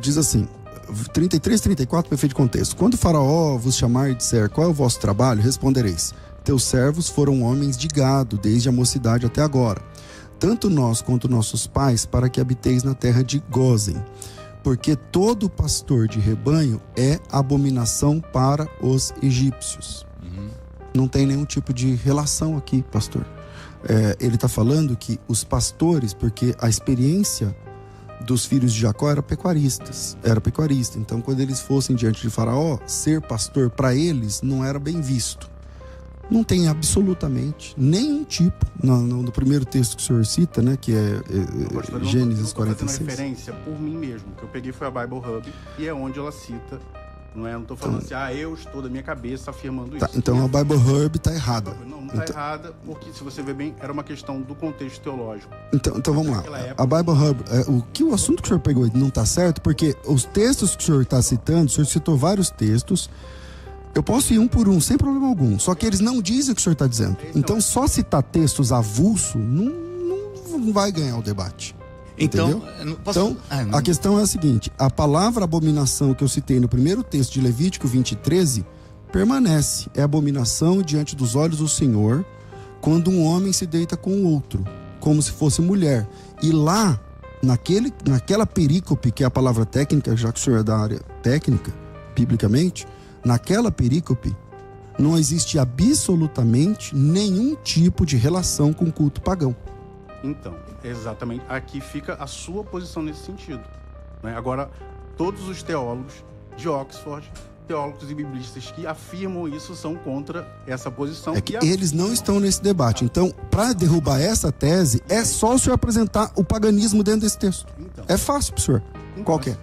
Diz assim, 33, 34, perfeito contexto. Quando Faraó vos chamar e disser qual é o vosso trabalho, respondereis: teus servos foram homens de gado desde a mocidade até agora, tanto nós quanto nossos pais, para que habiteis na terra de Gósen. Porque todo pastor de rebanho é abominação para os egípcios. Não tem nenhum tipo de relação aqui, pastor. Ele está falando que os pastores, porque a experiência dos filhos de Jacó era pecuarista. Então, quando eles fossem diante de Faraó, ser pastor para eles não era bem visto. Não tem absolutamente nenhum tipo no primeiro texto que o senhor cita, né, que é Gênesis 46. Eu estou fazendo referência por mim mesmo, que eu peguei foi a Bible Hub, e é onde ela cita, não estou falando eu estou da minha cabeça afirmando isso. Então a Bible Hub está errada. Não está errada, porque se você ver bem, era uma questão do contexto teológico. Então vamos lá. A Bible Hub, o assunto que o senhor pegou não está certo, porque os textos que o senhor está citando, o senhor citou vários textos. Eu posso ir um por um, sem problema algum. Só que eles não dizem o que o senhor está dizendo. Então, só citar textos avulso não vai ganhar o debate. Entendeu? Então, a questão é a seguinte: a palavra abominação que eu citei no primeiro texto de Levítico 20:13 permanece. É abominação diante dos olhos do Senhor quando um homem se deita com o outro, como se fosse mulher. E lá, naquela perícope, que é a palavra técnica, já que o senhor é da área técnica, biblicamente, naquela perícope não existe absolutamente nenhum tipo de relação com o culto pagão. Então, exatamente, aqui fica a sua posição nesse sentido, né? Agora, todos os teólogos de Oxford, teólogos e biblistas que afirmam isso, são contra essa posição. É que eles não estão nesse debate. Então, para derrubar essa tese, é só o senhor apresentar o paganismo dentro desse texto. Então, é fácil pro senhor. Qual que é?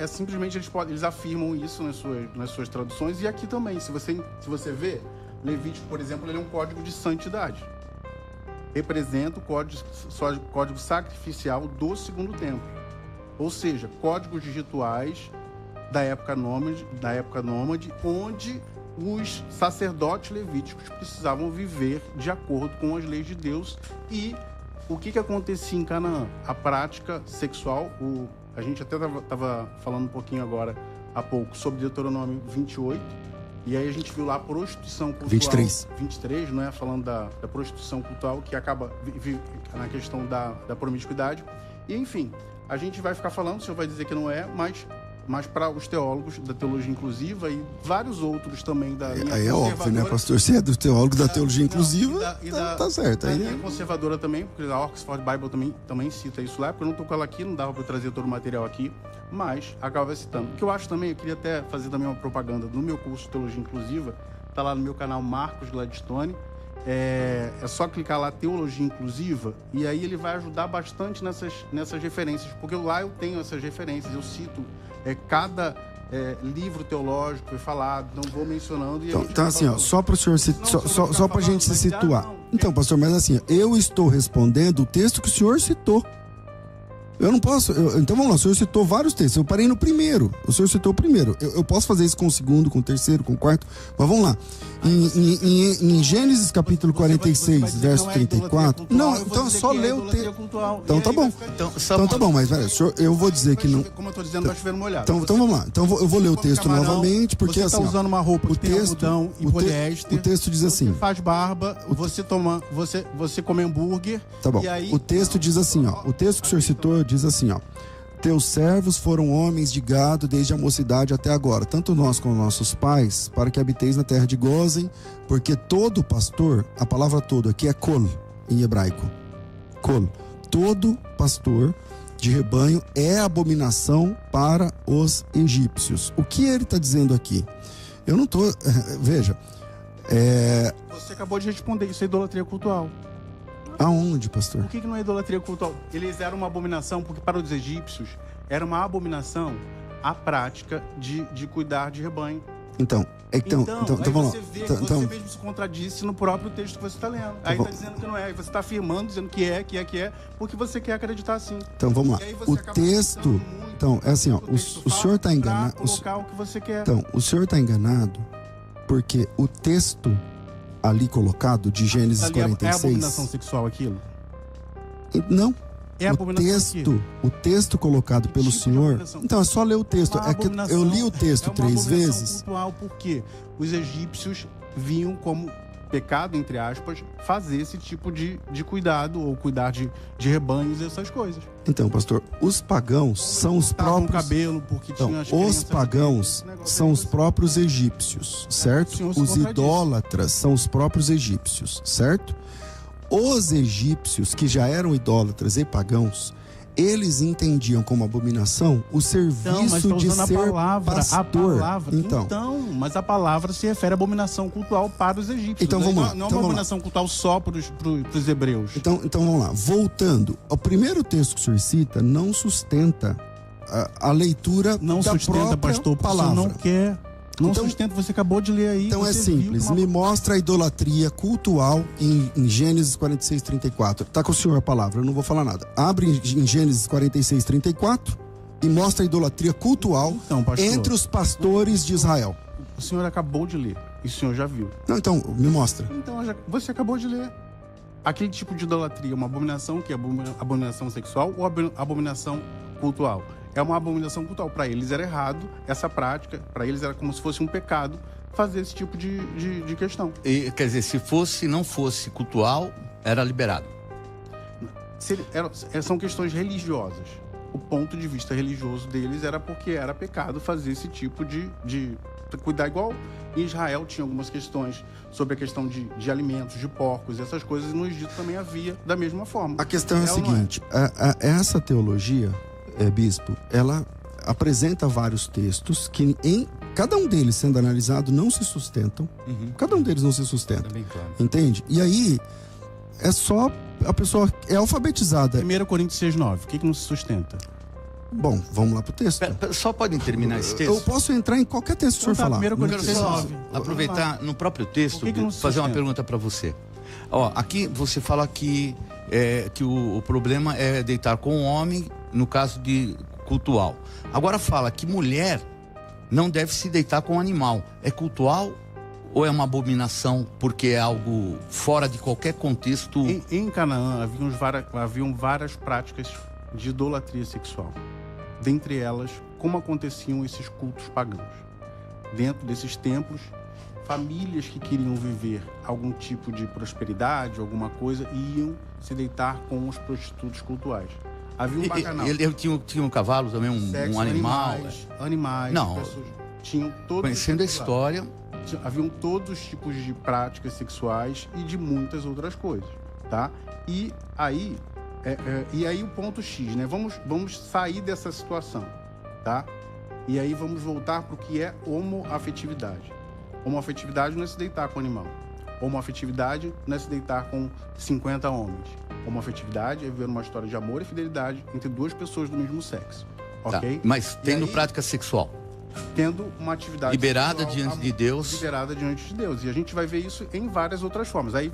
Simplesmente eles afirmam isso nas suas traduções, e aqui também. Se você vê, Levítico, por exemplo, ele é um código de santidade. Representa o código sacrificial do segundo templo. Ou seja, códigos de rituais da época nômade, onde os sacerdotes levíticos precisavam viver de acordo com as leis de Deus. E o que acontecia em Canaã? A prática sexual, a gente até estava falando um pouquinho agora há pouco sobre Deuteronômio 28, e aí a gente viu lá a prostituição cultural. 23, não é? Falando da prostituição cultural, que acaba na questão da promiscuidade. E enfim, a gente vai ficar falando, o senhor vai dizer que não é, mas para os teólogos da teologia inclusiva e vários outros também da linha aí é óbvio, né, pastor? Você é do teólogo da teologia inclusiva, tá certo. A linha conservadora também, porque a Oxford Bible também cita isso lá, porque eu não estou com ela aqui, não dava para eu trazer todo o material aqui, mas acaba citando. O que eu acho também, eu queria até fazer também uma propaganda no meu curso de teologia inclusiva, tá lá no meu canal Marcos Gladstone. É só clicar lá, Teologia Inclusiva, e aí ele vai ajudar bastante nessas referências, porque lá eu tenho essas referências, eu cito cada livro teológico foi falado, não vou mencionando. Então assim, só para o senhor só para a gente se situar. Então, pastor, mas assim, eu estou respondendo o texto que o senhor citou. Eu não posso. Então vamos lá, o senhor citou vários textos. Eu parei no primeiro. O senhor citou o primeiro. Eu posso fazer isso com o segundo, com o terceiro, com o quarto. Mas vamos lá. Em Gênesis capítulo 46, verso 34. Não, então é só ler o texto. Então tá bom. Então tá bom, mas peraí, eu vou dizer que não. Como eu tô dizendo, tá chovendo molhado. Então vamos lá. Então eu vou ler o texto novamente, porque assim. Você tá usando uma roupa que tem algodão e poliéster. O texto diz assim. Você faz barba, você come hambúrguer. Tá bom. O texto diz assim, ó. O texto que o senhor citou diz assim, ó: teus servos foram homens de gado desde a mocidade até agora, tanto nós como nossos pais, para que habiteis na terra de Gósen, porque todo pastor, a palavra todo aqui é kol, em hebraico. Kol. Todo pastor de rebanho é abominação para os egípcios. O que ele está dizendo aqui? Eu não estou... Veja... Você acabou de responder, isso é idolatria cultural. Aonde, pastor? Por que não é idolatria cultural? Eles eram uma abominação, porque para os egípcios era uma abominação a prática de cuidar de rebanho. Então, vamos você lá. vê que você mesmo se contradisse no próprio texto que você está lendo. Aí está dizendo que não é, aí você está afirmando, dizendo que é, porque você quer acreditar assim. Então vamos lá. O texto, então é assim, ó, o senhor está enganado. Colocar o que você quer. Então, o senhor está enganado porque o texto ali colocado de Gênesis 46. É abominação sexual aquilo? Não. É o texto colocado pelo senhor. Então é só ler o texto. É que eu li o texto 3 vezes. Cultural porque os egípcios viam como pecado, entre aspas, fazer esse tipo de cuidado ou cuidar de rebanhos e essas coisas. Então, pastor, os pagãos são os próprios. Cabelo porque tinha as os pagãos são os próprios egípcios, certo? Os idólatras são os próprios egípcios, certo? Os egípcios, que já eram idólatras e pagãos, eles entendiam como abominação o serviço de ser pastor. Mas a palavra se refere à abominação cultural para os egípcios. Então vamos lá. Não é uma abominação cultural só para os hebreus. Então vamos lá. Voltando, o primeiro texto que o senhor cita não sustenta a leitura não da sustenta, própria pastor, porque palavra. Não quer. Não sustenta, você acabou de ler aí. Então é simples, me mostra a idolatria cultual em Gênesis 46, 34. Tá com o senhor a palavra, eu não vou falar nada. Abre em Gênesis 46, 34 e mostra a idolatria cultual entre os pastores de Israel. O senhor acabou de ler, e o senhor já viu. Não, então, me mostra. Então, você acabou de ler. Aquele tipo de idolatria é uma abominação, que é abominação sexual ou abominação cultural? É uma abominação cultural. Para eles era errado essa prática, para eles era como se fosse um pecado fazer esse tipo de questão. Quer dizer, se não fosse cultural, era liberado. São questões religiosas. O ponto de vista religioso deles era porque era pecado fazer esse tipo de cuidar. Igual em Israel tinha algumas questões sobre a questão de alimentos, de porcos, essas coisas, e no Egito também havia da mesma forma. A questão é a seguinte, essa teologia, bispo, ela apresenta vários textos que cada um deles sendo analisado não se sustentam. Cada um deles não se sustenta. É bem claro. Entende? E aí é só a pessoa é alfabetizada. 1 Coríntios 6:9, o que não se sustenta? Bom, vamos lá pro texto. Só podem terminar esse texto? Eu posso entrar em qualquer texto que o senhor falar. 1 Coríntios 6:9. Aproveitar no próprio texto, fazer uma pergunta para você. Aqui você fala que o problema é deitar com o homem no caso de cultual. Agora fala que mulher não deve se deitar com animal. É cultual ou é uma abominação porque é algo fora de qualquer contexto? Em Canaã haviam várias práticas de idolatria sexual. Dentre elas, como aconteciam esses cultos pagãos. Dentro desses templos, famílias que queriam viver algum tipo de prosperidade, alguma coisa, iam se deitar com os prostitutos cultuais. Havia um bacanal. Ele tinha um cavalo também, um animal? Animais. Não. Pessoas, tinham todos. Conhecendo a história. Haviam todos os tipos de práticas sexuais e de muitas outras coisas, tá? E aí o ponto X, né? Vamos sair dessa situação, tá? E aí vamos voltar para o que é homoafetividade. Homoafetividade não é se deitar com animal. Homoafetividade não é se deitar com 50 homens. Homoafetividade é viver uma história de amor e fidelidade entre duas pessoas do mesmo sexo, ok? Mas tendo prática sexual? Tendo uma atividade liberada sexual, diante de Deus. Liberada diante de Deus. E a gente vai ver isso em várias outras formas. Aí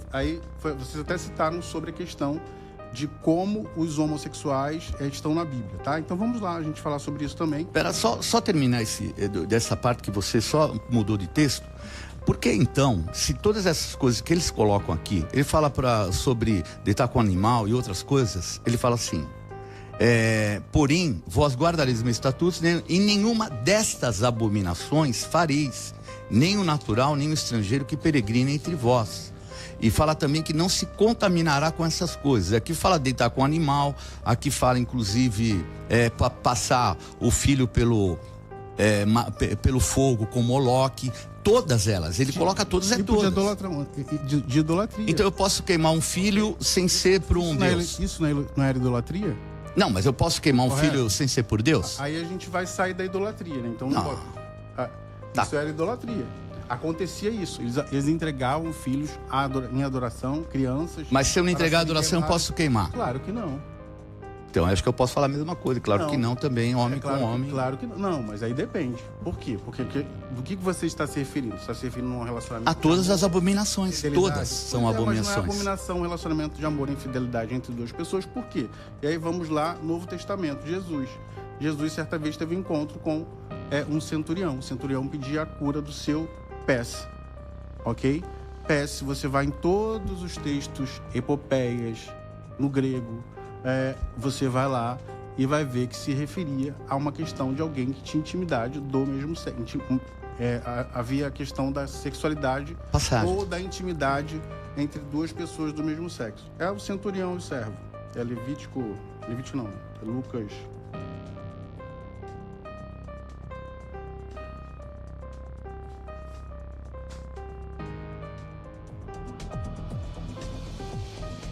vocês até citaram sobre a questão de como os homossexuais estão na Bíblia, tá? Então vamos lá, a gente falar sobre isso também. Espera, só terminar dessa parte que você só mudou de texto. Porque então, se todas essas coisas que eles colocam aqui, ele fala sobre deitar com animal e outras coisas, ele fala assim, porém, vós guardareis meus estatutos, e nenhuma destas abominações fareis, nem o natural, nem o estrangeiro que peregrina entre vós. E fala também que não se contaminará com essas coisas. Aqui fala deitar com animal, aqui fala inclusive passar o filho pelo fogo com Moloque, todas elas, ele coloca todas, todas. De idolatria. Então eu posso queimar um filho sem ser por um Deus. Isso não era idolatria? Não, mas eu posso queimar um filho sem ser por Deus? Aí a gente vai sair da idolatria, né? Então não pode. Isso era idolatria. Acontecia isso, eles entregavam filhos em adoração, crianças. Mas se eu não entregar a adoração, eu posso queimar? Claro que não. Então, acho que eu posso falar a mesma coisa. Claro que não também, homem claro com homem. Claro que não. Não, mas aí depende. Por quê? Porque do que você está se referindo? Você está se referindo a um relacionamento... A todas as abominações. Infidelidade? Todas são Mas abominações. não é abominação, um relacionamento de amor e infidelidade entre duas pessoas. Por quê? E aí vamos lá, Novo Testamento, Jesus. Jesus certa vez teve um encontro com um centurião. O centurião pedia a cura do seu pés. Ok? Pés, você vai em todos os textos, epopeias, no grego, você vai lá e vai ver que se referia a uma questão de alguém que tinha intimidade do mesmo sexo. Havia a questão da sexualidade ou da intimidade entre duas pessoas do mesmo sexo. É o centurião e o servo. É Levítico não, é Lucas.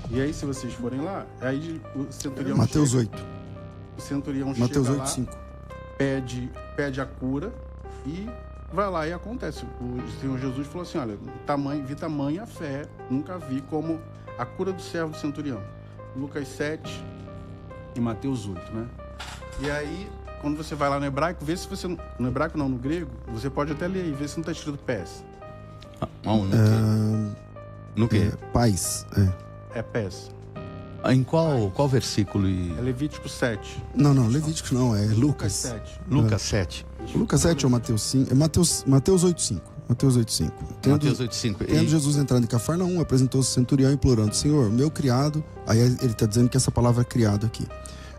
E aí, se vocês forem lá, aí o centurião Mateus chega, 8. O centurião Mateus chega 8, lá, 5. pede a cura e vai lá e acontece. O Senhor Jesus falou assim, olha, vi tamanha fé, nunca vi como a cura do servo do centurião. Lucas 7 e Mateus 8, né? E aí, quando você vai lá no hebraico, vê se você... No hebraico não, no grego, você pode até ler aí, ver se não está escrito pés. No quê? Paz, É pés. Em qual versículo? É Levítico 7. Não, Levítico não, é Lucas. 7. Lucas 7. Lucas 7 ou Mateus 5? É Mateus 8,5. Mateus 8,5. Mateus 8,5. Tendo Jesus entrado em Cafarnaum, apresentou-se ao centurião implorando, Senhor, meu criado... Aí ele está dizendo que essa palavra é criado aqui.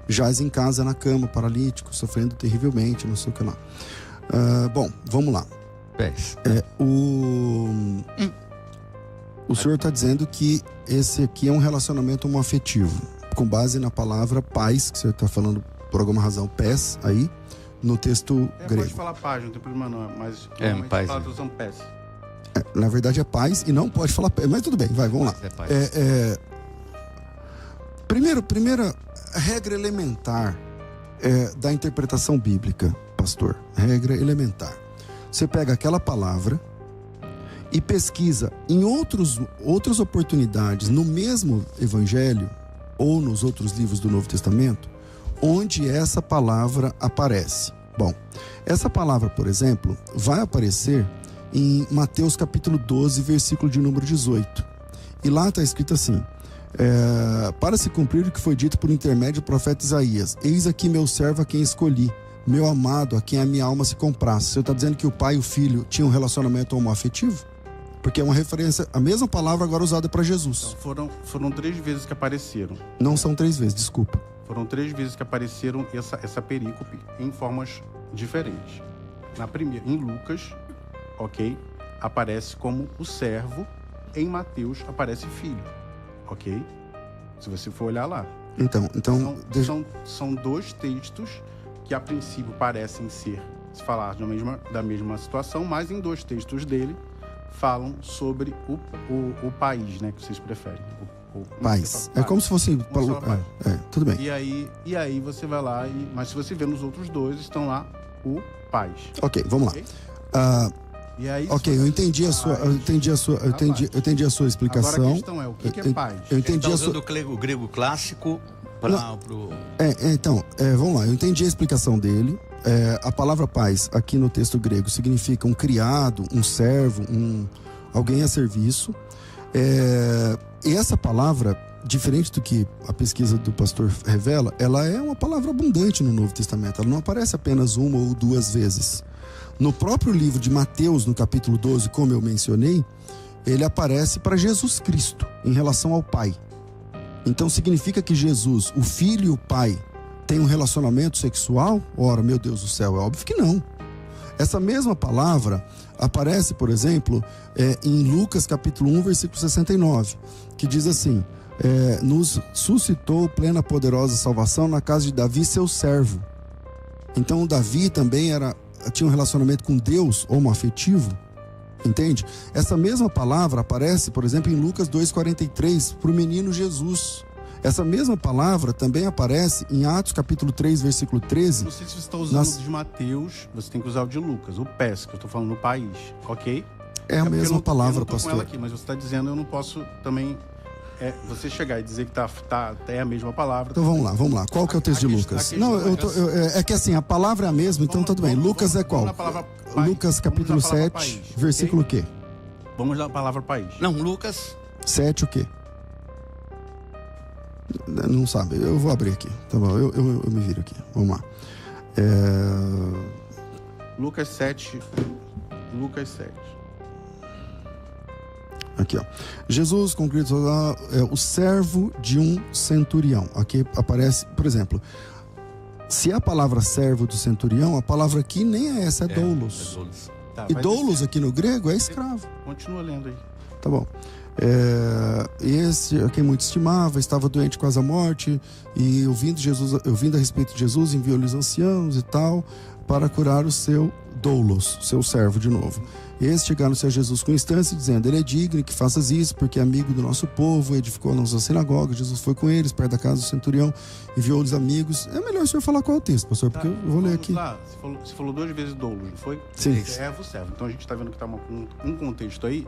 Jaz em casa, na cama, paralítico, sofrendo terrivelmente, não sei o que lá. Bom, vamos lá. Pés. O senhor está dizendo que esse aqui é um relacionamento homoafetivo, com base na palavra paz, que o senhor está falando por alguma razão, pés, aí, no texto grego. Pode falar paz, não tem problema não, mas... paz. Usam pés. Na verdade é paz e não pode falar pés, mas tudo bem, vai, vamos lá. Primeira regra elementar da interpretação bíblica, pastor, regra elementar. Você pega aquela palavra e pesquisa em outras oportunidades no mesmo evangelho ou nos outros livros do Novo Testamento, onde essa palavra aparece. Bom, essa palavra, por exemplo, vai aparecer em Mateus capítulo 12, versículo de número 18. E lá está escrito assim, para se cumprir o que foi dito por intermédio do profeta Isaías, eis aqui meu servo a quem escolhi, meu amado a quem a minha alma se comprasse. Você está dizendo que o pai e o filho tinham um relacionamento homoafetivo? Porque é uma referência, a mesma palavra agora usada para Jesus. Então, foram 3 vezes que apareceram. Não são 3 vezes, desculpa. Foram 3 vezes que apareceram essa perícope em formas diferentes. Na primeira, em Lucas, ok, aparece como o servo. Em Mateus aparece filho, ok? Se você for olhar lá. Então são 2 textos que a princípio parecem se falar da mesma situação, mas em 2 textos dele falam sobre o país, né, que vocês preferem. País. É como se fosse... tudo bem. E aí você vai lá, mas se você ver nos outros 2, estão lá o país. Ok, vamos lá. E aí, ok, eu entendi a sua explicação. Agora a questão é, o que é paz? Eu entendi usando o grego clássico para Então, vamos lá, eu entendi a explicação dele. A palavra paz aqui no texto grego significa um criado, um servo, alguém a serviço. E essa palavra, diferente do que a pesquisa do pastor revela, ela é uma palavra abundante no Novo Testamento. Ela não aparece apenas 1 ou 2 vezes. No próprio livro de Mateus, no capítulo 12, como eu mencionei, ele aparece para Jesus Cristo, em relação ao Pai. Então significa que Jesus, o Filho e o Pai, têm um relacionamento sexual? Ora, meu Deus do céu, é óbvio que não. Essa mesma palavra aparece, por exemplo, em Lucas capítulo 1, versículo 69, que diz assim, nos suscitou plena poderosa salvação na casa de Davi, seu servo. Então Davi também tinha um relacionamento com Deus homoafetivo, entende? Essa mesma palavra aparece, por exemplo, em Lucas 2,43, para o menino Jesus. Essa mesma palavra também aparece em Atos capítulo 3, versículo 13. Não sei se você está usando o de Mateus, você tem que usar o de Lucas, o pés, que eu estou falando no país, ok? É a mesma palavra, pastor. Com ela aqui, mas você está dizendo, eu não posso também você chegar e dizer que tá é a mesma palavra. Então vamos lá. Qual que é o texto de Lucas? Não, é que assim, a palavra é a mesma, então tudo bem. Lucas é qual? Lucas capítulo 7, versículo o quê? Vamos na palavra país. Não, Lucas 7 o quê? Não sabe, eu vou abrir aqui. Tá bom, eu me viro aqui. Vamos lá. Lucas 7. Aqui, ó. Jesus, concluído, é o servo de um centurião. Aqui aparece, por exemplo, se a palavra servo do centurião, a palavra aqui nem é essa, é doulos. Tá, e doulos aqui no grego é escravo. Continua lendo aí. Tá bom. Esse, a quem muito estimava, estava doente quase à morte, e ouvindo a respeito de Jesus, enviou-lhe os anciãos e tal, para curar o seu doulos, seu servo de novo. Estes chegaram-se a Jesus com instância, dizendo: ele é digno que faças isso, porque é amigo do nosso povo, edificou a nossa sinagoga. Jesus foi com eles, perto da casa do centurião, enviou-lhes amigos. É melhor o senhor falar qual é o texto, pastor, porque eu vou ler aqui. Lá. Você falou 2 vezes doulos, não foi? Sim. Servo. Então a gente está vendo que está um contexto aí,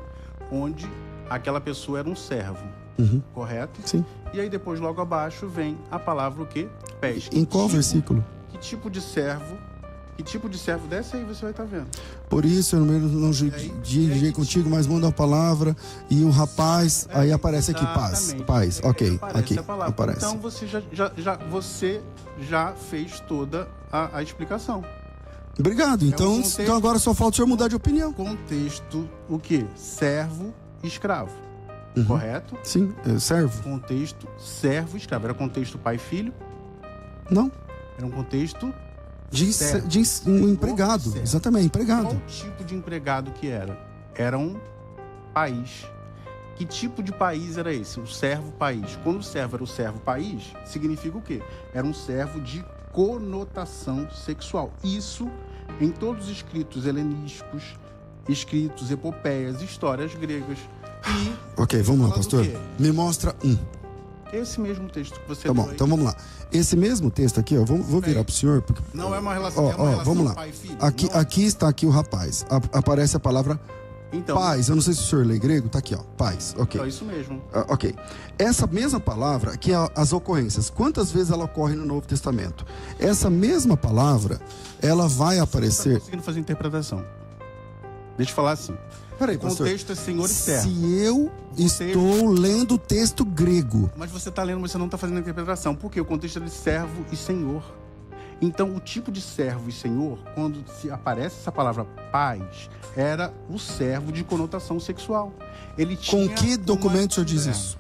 onde aquela pessoa era um servo, correto? Sim. E aí depois, logo abaixo, vem a palavra o quê? Pesca. Em qual versículo? Que tipo de servo? Desce aí, você vai estar vendo. Por isso, eu não dirigi contigo, mas manda a palavra. E o rapaz, aí aparece aqui, paz. Ok, aqui aparece. Então você já fez toda a explicação. Obrigado. Então agora só falta o senhor mudar de opinião. Contexto, o quê? Servo e escravo. Correto? Sim, servo. Contexto servo e escravo. Era contexto pai e filho? Não. Era um contexto de um empregado. Servo. Exatamente, empregado. Qual tipo de empregado que era? Era um país. Que tipo de país era esse? O servo país. Quando o servo era o servo país, significa o quê? Era um servo de conotação sexual. Isso em todos os escritos helenísticos, escritos, epopeias, histórias gregas. Ok, vamos lá, pastor. Me mostra um. Esse mesmo texto que você Tá bom, então vamos lá. Esse mesmo texto aqui, ó, vou virar pro senhor. Porque, não é uma relação, é uma relação vamos lá. pai e filho. Aqui está aqui o rapaz. Aparece a palavra então, paz. Eu não sei se o senhor lê grego, tá aqui, ó. Paz, ok. É isso mesmo. Ok. Essa mesma palavra, que é as ocorrências, quantas vezes ela ocorre no Novo Testamento? Essa mesma palavra, ela vai aparecer... Você tá conseguindo fazer interpretação. Deixa eu falar assim. Peraí, o contexto é senhor e servo. Se eu estou lendo o texto grego... Mas você está lendo, mas você não está fazendo a interpretação. Por quê? O contexto é de servo e senhor. Então, o tipo de servo e senhor, quando se aparece essa palavra paz, era o servo de conotação sexual. Ele tinha com que documento o senhor diz isso?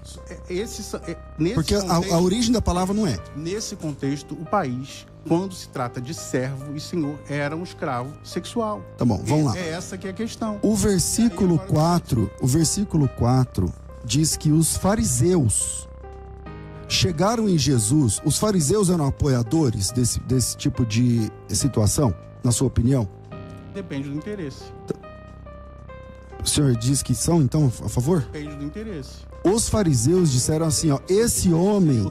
Porque a origem da palavra não é. Nesse contexto, o país, quando se trata de servo e senhor, era um escravo sexual. Tá bom, vamos lá. É essa que é a questão. O versículo 4 diz que os fariseus chegaram em Jesus. Os fariseus eram apoiadores desse tipo de situação, na sua opinião? Depende do interesse. O senhor diz que são, então, a favor? Depende do interesse. Os fariseus disseram assim, ó, esse homem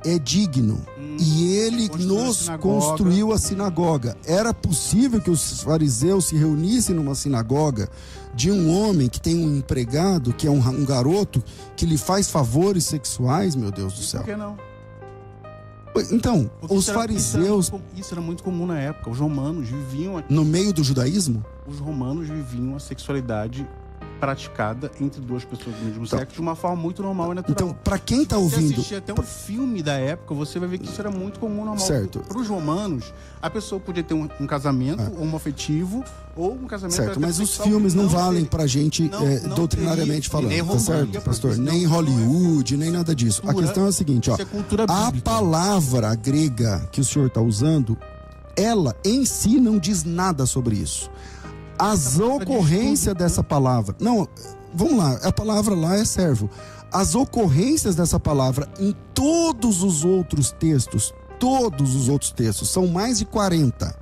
é digno e ele nos construiu a sinagoga. Era possível que os fariseus se reunissem numa sinagoga de um homem que tem um empregado, que é um garoto, que lhe faz favores sexuais, meu Deus do céu? Por que não? Então, os fariseus... Isso era muito comum na época. Os romanos viviam... No meio do judaísmo? Os romanos viviam a sexualidade praticada entre duas pessoas do mesmo sexo de uma forma muito normal e natural. Então, pra quem tá ouvindo... Se assistir até um filme da época, você vai ver que isso era muito comum, normal. Certo. Para os romanos, a pessoa podia ter um casamento homoafetivo ou um casamento... Certo, mas os filmes não valem pra gente doutrinariamente falando, tá certo, pastor? Nem Hollywood, nem nada disso. A questão é a seguinte, ó. A palavra grega que o senhor tá usando, ela em si não diz nada sobre isso. As ocorrências dessa palavra... Não, vamos lá, a palavra lá é servo. As ocorrências dessa palavra em todos os outros textos, são mais de 40.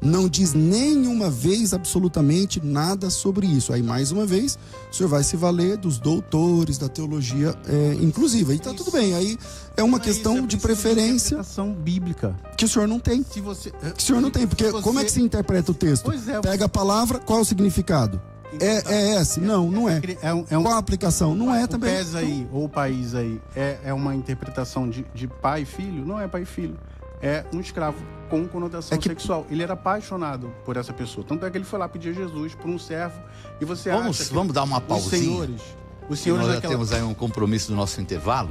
Não diz nenhuma vez absolutamente nada sobre isso. Aí, mais uma vez, o senhor vai se valer dos doutores da teologia inclusiva. Aí tá tudo bem, aí é uma questão de preferência... interpretação bíblica. Que o senhor não tem. Que o senhor não tem, porque como é que se interpreta o texto? Pega a palavra, qual é o significado? é essa? Não é. Qual a aplicação? Não é também. O PES aí, ou o país aí, é uma interpretação de pai e filho? Não é pai e filho. É um escravo com conotação sexual. Ele era apaixonado por essa pessoa. Tanto é que ele foi lá pedir a Jesus por um servo. E você vamos dar uma pausinha. Os senhores Nós já temos aí um compromisso do nosso intervalo.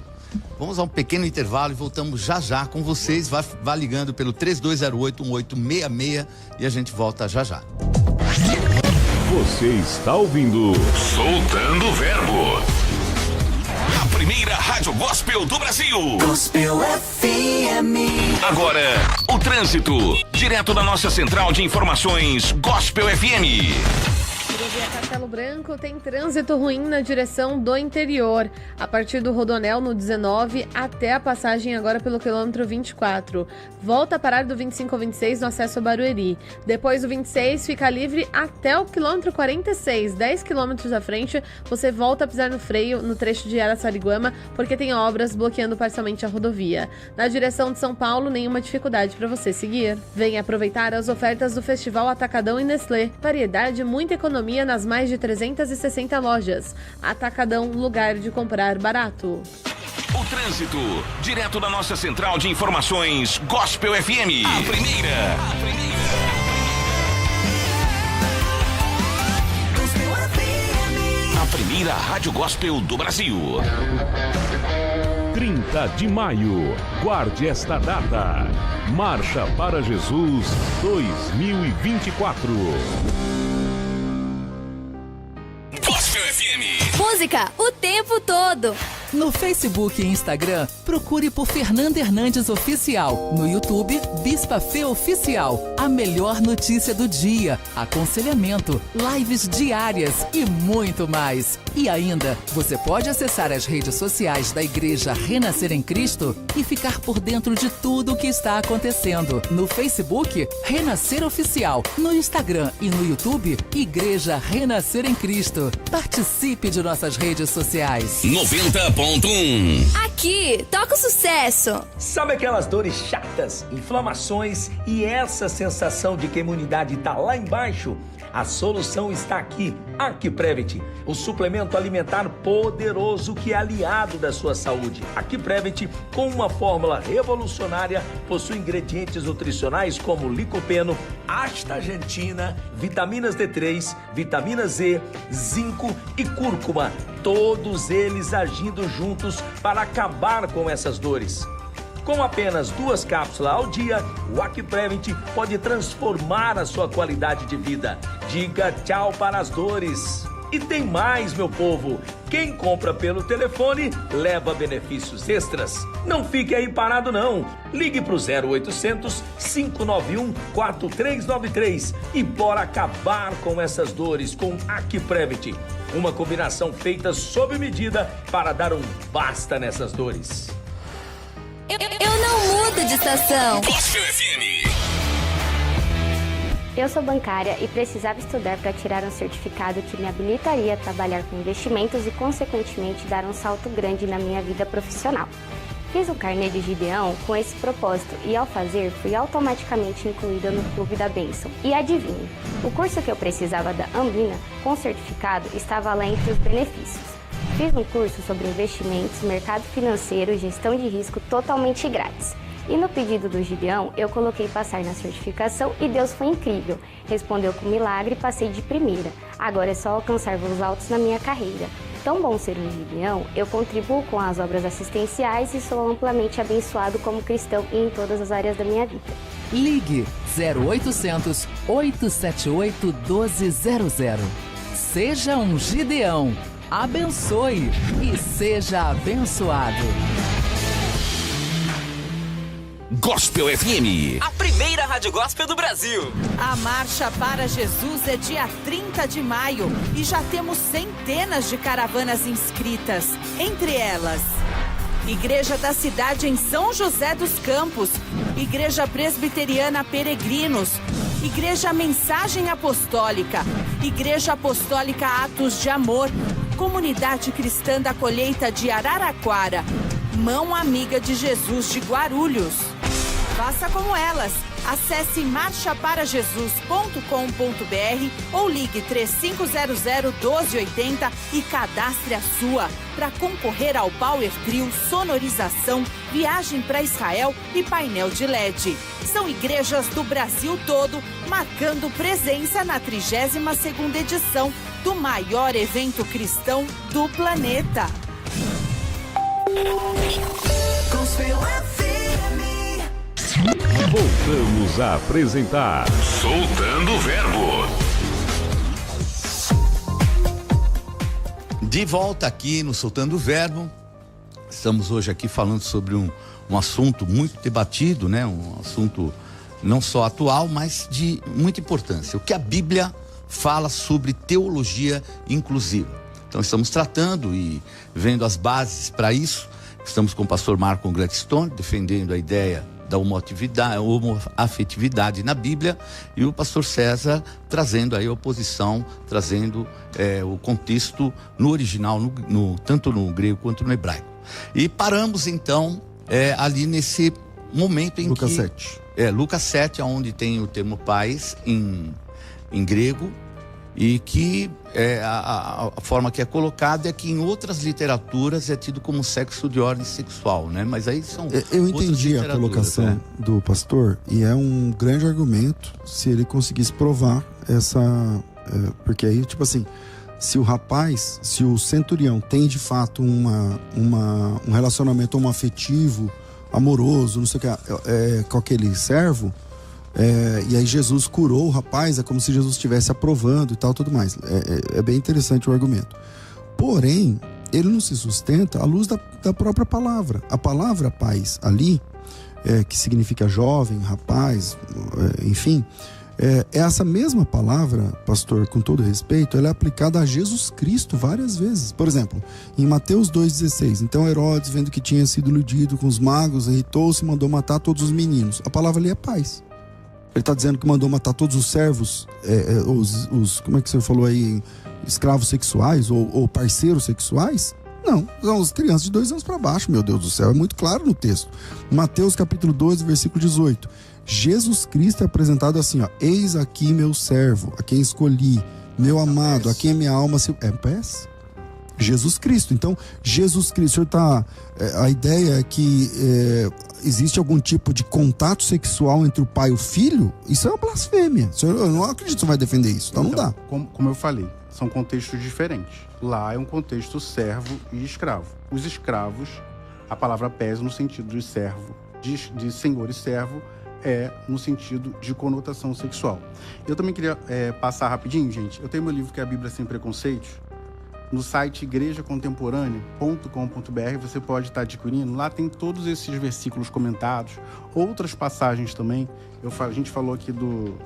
Vamos a um pequeno intervalo e voltamos já com vocês. Vá ligando pelo 3208-1866 e a gente volta já. Você está ouvindo Soltando o Verbo. A primeira rádio gospel do Brasil. Gospel FM. Agora, o trânsito, direto da nossa central de informações Gospel FM. Rodovia Castelo Branco tem trânsito ruim na direção do interior, a partir do Rodonel no 19 até a passagem agora pelo quilômetro 24. Volta a parar do 25 ao 26 no acesso a Barueri. Depois do 26 fica livre até o quilômetro 46, 10 quilômetros à frente. Você volta a pisar no freio no trecho de Araçariguama porque tem obras bloqueando parcialmente a rodovia. Na direção de São Paulo, nenhuma dificuldade para você seguir. Venha aproveitar as ofertas do Festival Atacadão e Nestlé. Variedade, muita economia nas mais de 360 lojas. Atacadão, lugar de comprar barato. O trânsito, direto da nossa central de informações Gospel FM. A primeira. A primeira rádio gospel do Brasil. 30 de maio. Guarde esta data. Marcha para Jesus 2024. Música o tempo todo. No Facebook e Instagram, procure por Fernanda Hernandes Oficial. No YouTube, Bispa Fê Oficial. A melhor notícia do dia, aconselhamento, lives diárias e muito mais. E ainda, você pode acessar as redes sociais da Igreja Renascer em Cristo e ficar por dentro de tudo o que está acontecendo. No Facebook, Renascer Oficial. No Instagram e no YouTube, Igreja Renascer em Cristo. Participe de nossas redes sociais. 90.1. Aqui, toca o sucesso. Sabe aquelas dores chatas, inflamações e essa sensação de que a imunidade está lá embaixo? A solução está aqui, Aquiprevent, o suplemento alimentar poderoso que é aliado da sua saúde. Aquiprevent, com uma fórmula revolucionária, possui ingredientes nutricionais como licopeno, astaxantina, vitaminas D3, vitamina Z, zinco e cúrcuma, todos eles agindo juntos para acabar com essas dores. Com apenas 2 cápsulas ao dia, o Aquiprevent pode transformar a sua qualidade de vida. Diga tchau para as dores. E tem mais, meu povo. Quem compra pelo telefone leva benefícios extras. Não fique aí parado, não. Ligue para o 0800 591 4393 e bora acabar com essas dores com Aquiprevent. Uma combinação feita sob medida para dar um basta nessas dores. Eu não mudo de estação. Eu sou bancária e precisava estudar para tirar um certificado que me habilitaria a trabalhar com investimentos e, consequentemente, dar um salto grande na minha vida profissional. Fiz o carnê de Gideão com esse propósito e, ao fazer, fui automaticamente incluída no Clube da Bênção. E adivinhe, o curso que eu precisava da Ambina, com certificado, estava lá entre os benefícios. Fiz um curso sobre investimentos, mercado financeiro e gestão de risco totalmente grátis. E no pedido do Gideão, eu coloquei passar na certificação e Deus foi incrível. Respondeu com milagre e passei de primeira. Agora é só alcançar voos altos na minha carreira. Tão bom ser um Gideão, eu contribuo com as obras assistenciais e sou amplamente abençoado como cristão e em todas as áreas da minha vida. Ligue 0800 878 1200. Seja um Gideão. Abençoe e seja abençoado. Gospel FM, a primeira rádio gospel do Brasil. A Marcha para Jesus é dia 30 de maio e já temos centenas de caravanas inscritas. Entre elas, Igreja da Cidade em São José dos Campos, Igreja Presbiteriana Peregrinos, Igreja Mensagem Apostólica, Igreja Apostólica Atos de Amor, Comunidade Cristã da Colheita de Araraquara, Mão Amiga de Jesus de Guarulhos. Faça como elas Acesse marchaparajesus.com.br ou ligue 3500-1280 e cadastre a sua para concorrer ao Power Trio, sonorização, viagem para Israel e painel de LED. São igrejas do Brasil todo marcando presença na 32ª edição do maior evento cristão do planeta. Voltamos a apresentar Soltando o Verbo. De volta aqui no Soltando o Verbo. Estamos hoje aqui falando sobre um assunto muito debatido, né? Um assunto não só atual, mas de muita importância. O que a Bíblia fala sobre teologia inclusiva. Então estamos tratando e vendo as bases para isso. Estamos com o pastor Marco Gladstone defendendo a ideia da homoafetividade na Bíblia, e o pastor César trazendo aí a oposição, trazendo o contexto no original, tanto no grego quanto no hebraico. E paramos então ali nesse momento em Lucas que... 7. Lucas 7, onde tem o termo pais em grego, e que a forma que é colocado é que em outras literaturas é tido como sexo de ordem sexual, né? Mas aí são Eu entendi a colocação do pastor, e é um grande argumento se ele conseguisse provar essa... porque aí, tipo assim, se o centurião tem de fato um relacionamento homoafetivo, amoroso, não sei o que, com aquele servo... e aí Jesus curou o rapaz, é como se Jesus estivesse aprovando e tal, tudo mais. É bem interessante o argumento. Porém, ele não se sustenta à luz da própria palavra. A palavra pais ali, que significa jovem, rapaz, enfim, essa mesma palavra, pastor, com todo respeito, ela é aplicada a Jesus Cristo várias vezes. Por exemplo, em Mateus 2,16, então Herodes, vendo que tinha sido iludido com os magos, irritou-se e mandou matar todos os meninos. A palavra ali é pais. Ele está dizendo que mandou matar todos os servos, como é que você falou aí, escravos sexuais ou parceiros sexuais? Não, são as crianças de 2 anos para baixo, meu Deus do céu, é muito claro no texto. Mateus capítulo 12, versículo 18. Jesus Cristo é apresentado assim, ó: eis aqui meu servo, a quem escolhi, meu amado, a quem minha alma se... pés? Jesus Cristo. Então, Jesus Cristo, a ideia é que existe algum tipo de contato sexual entre o pai e o filho. Isso é uma blasfêmia. Eu não acredito que você vai defender isso. Então não dá. Como eu falei, são contextos diferentes. Lá é um contexto servo e escravo. Os escravos, a palavra pés no sentido de servo, de senhor e servo, no sentido de conotação sexual. Eu também queria passar rapidinho, gente. Eu tenho meu livro que é a Bíblia Sem Preconceitos. No site igrejacontemporânea.com.br você pode estar adquirindo. Lá tem todos esses versículos comentados, outras passagens também. A gente falou aqui do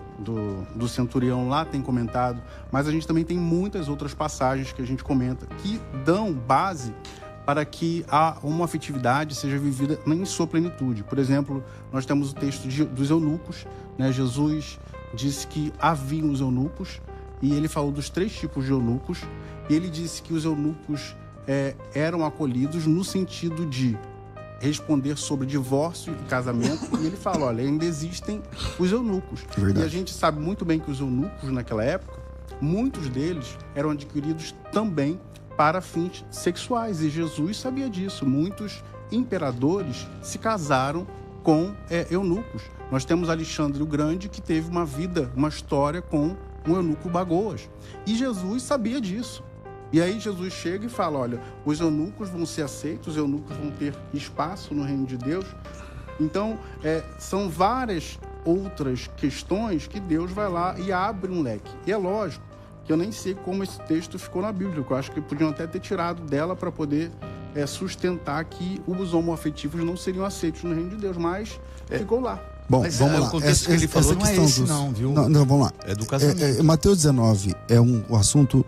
centurião, lá tem comentado, mas a gente também tem muitas outras passagens que a gente comenta que dão base para que a homoafetividade seja vivida em sua plenitude. Por exemplo, nós temos o texto dos eunucos, né? Jesus disse que haviam os eunucos, e ele falou dos 3 tipos de eunucos. E ele disse que os eunucos eram acolhidos no sentido de responder sobre divórcio e casamento. E ele fala, olha, ainda existem os eunucos. E a gente sabe muito bem que os eunucos naquela época, muitos deles eram adquiridos também para fins sexuais. E Jesus sabia disso. Muitos imperadores se casaram com eunucos. Nós temos Alexandre o Grande, que teve uma história com um eunuco Bagoas. E Jesus sabia disso. E aí Jesus chega e fala, olha, os eunucos vão ser aceitos, os eunucos vão ter espaço no reino de Deus. Então, são várias outras questões que Deus vai lá e abre um leque. E é lógico que eu nem sei como esse texto ficou na Bíblia, eu acho que podiam até ter tirado dela para poder sustentar que os homoafetivos não seriam aceitos no reino de Deus, mas ficou lá. Bom, mas vamos lá. O contexto que ele falou não é esse, não, viu? Não, vamos lá. É do casamento. Mateus 19 o assunto,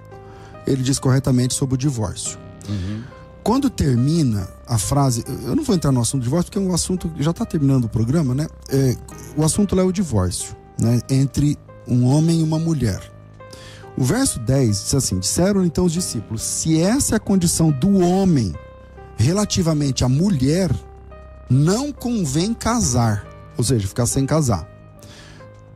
ele diz corretamente sobre o divórcio. Uhum. Quando termina a frase, eu não vou entrar no assunto do divórcio, porque o assunto já está terminando o programa, né? O assunto lá é o divórcio, né? Entre um homem e uma mulher. O verso 10 diz assim: disseram então os discípulos, se essa é a condição do homem relativamente à mulher, não convém casar, ou seja, ficar sem casar.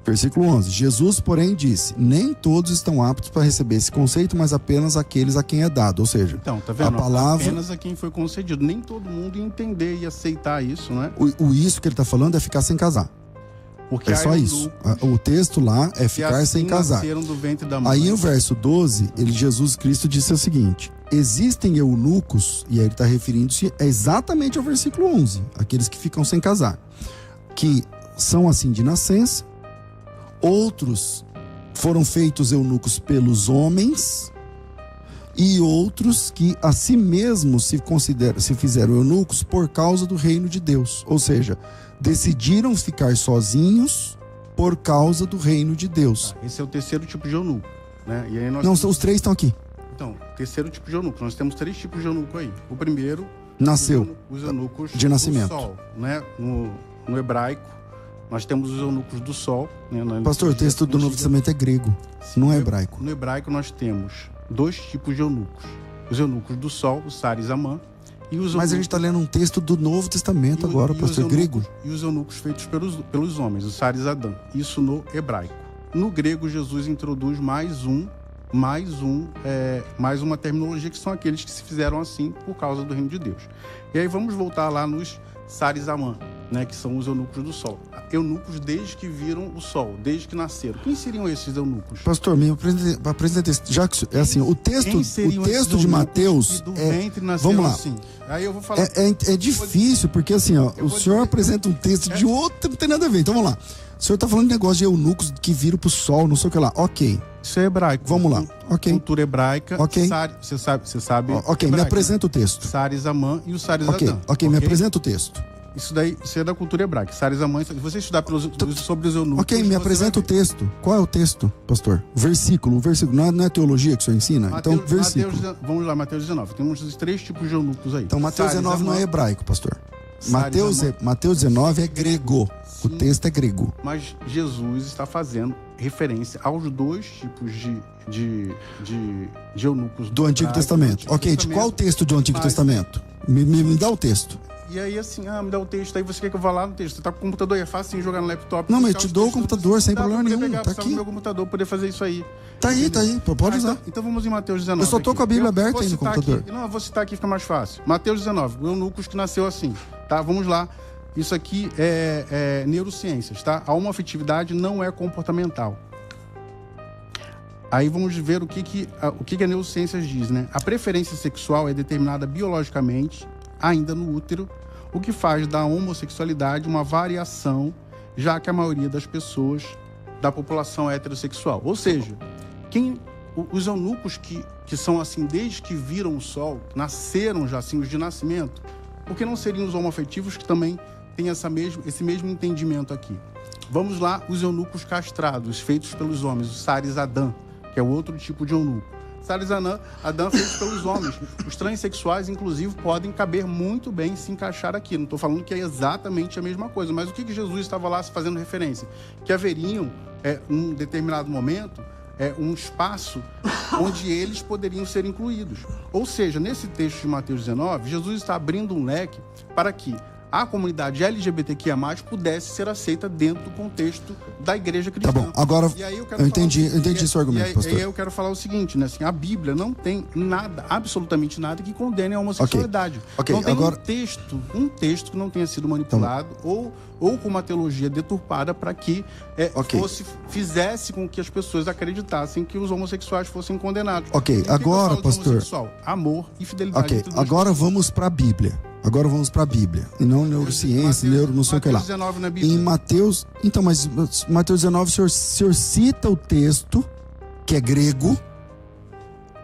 Versículo 11. Jesus, porém, disse: nem todos estão aptos para receber esse conceito, mas apenas aqueles a quem é dado. Ou seja, então, tá vendo? A palavra... apenas a quem foi concedido. Nem todo mundo ia entender e aceitar isso, né? O isso que ele está falando é ficar sem casar. Porque é só isso. O texto lá é ficar sem casar. Do ventre da mãe. Aí no verso 12, Jesus Cristo disse o seguinte: existem eunucos, e aí ele está referindo-se exatamente ao versículo 11, aqueles que ficam sem casar, que são assim de nascença, outros foram feitos eunucos pelos homens, e outros que a si mesmos se fizeram eunucos por causa do reino de Deus. Ou seja, decidiram ficar sozinhos por causa do reino de Deus. Esse é o terceiro tipo de eunuco, né? E aí Não, os três estão aqui. Então, terceiro tipo de eunuco. Nós temos 3 tipos de eunuco aí. O primeiro... Nasceu. Os eunucos de nascimento. Do sol, né? No hebraico, nós temos os eunucos do sol. Né? Pastor, o texto do Novo Testamento é grego, não é hebraico. No hebraico nós temos 2 tipos de eunucos. Os eunucos do sol, o Saris Amã, e os eunucos... Mas a gente está lendo um texto do Novo Testamento agora, pastor, grego. E os eunucos feitos pelos homens, o Saris Adã. Isso no hebraico. No grego, Jesus introduz mais uma terminologia, que são aqueles que se fizeram assim por causa do reino de Deus. E aí vamos voltar lá nos Saris Amã, né, que são os eunucos do sol. Eunucos desde que viram o sol, desde que nasceram. Quem seriam esses eunucos? Pastor, me apresenta esse. Já que é assim, o texto de Mateus vamos lá. Assim? Aí eu vou falar. É difícil, porque assim, ó, o senhor apresenta um texto de outro, não tem nada a ver. Então vamos lá. O senhor está falando de negócio de eunucos que viram pro sol, não sei o que lá. Ok. Isso é hebraico. Vamos lá. Ok. Cultura hebraica. Ok. Você sabe. Ok, hebraico, me apresenta o texto. Saris Amã e o Saris Adã. Ok, me apresenta o texto. Isso é da cultura hebraica. Saris Amã, se você estudar sobre os eunucos... Ok, me apresenta o texto. Qual é o texto, pastor? O versículo. Não é teologia que o senhor ensina? Então, versículo. Vamos lá, Mateus 19. Temos os 3 tipos de eunucos aí. Então, Mateus 19 não é hebraico, pastor. Mateus 19 é grego. O texto é grego. Mas Jesus está fazendo referência aos 2 tipos de eunucos do Antigo Testamento. Ok, de qual texto do Antigo Testamento? Me dá o texto. E aí assim, me dá o texto, aí você quer que eu vá lá no texto? Você tá com o computador, é fácil assim, jogar no laptop. Não, mas eu te dou o computador sem problema nenhum, tá aqui. Meu computador poder fazer isso aí. Tá aí, pode usar. Então vamos em Mateus 19. Eu só tô com a Bíblia aberta aí no computador. Não, eu vou citar aqui, fica mais fácil. Mateus 19, o eunucos que nasceu assim, tá? Vamos lá. Isso aqui é neurociências, tá? A homoafetividade não é comportamental. Aí vamos ver o que a neurociências diz, né? A preferência sexual é determinada biologicamente, ainda no útero, o que faz da homossexualidade uma variação, já que a maioria das pessoas da população é heterossexual. Ou seja, os eunucos que são assim desde que viram o sol, nasceram já assim, os de nascimento, por que não seriam os homoafetivos que também têm esse mesmo entendimento aqui? Vamos lá, os eunucos castrados, feitos pelos homens, o Saris Adã, que é o outro tipo de eunuco. Saris Adã feitos pelos homens. Os transexuais, inclusive, podem caber muito bem, se encaixar aqui. Não estou falando que é exatamente a mesma coisa, mas o que Jesus estava lá fazendo referência? Que haveriam, num determinado momento, um espaço onde eles poderiam ser incluídos. Ou seja, nesse texto de Mateus 19, Jesus está abrindo um leque para que a comunidade LGBTQIA+, pudesse ser aceita dentro do contexto da igreja cristã. Tá bom, agora eu entendi seu argumento, pastor. E aí eu quero falar o seguinte, né? Assim, a Bíblia não tem nada, absolutamente nada, que condene a homossexualidade. Okay, não tem agora... um texto que não tenha sido manipulado ou com uma teologia deturpada para que fizesse com que as pessoas acreditassem que os homossexuais fossem condenados. Ok, agora, pastor... Amor e fidelidade. Ok, agora vamos para a Bíblia. E não neurociência, não sei o que lá. 19 na Bíblia. Em Mateus... Então, mas Mateus 19, o senhor cita o texto, que é grego,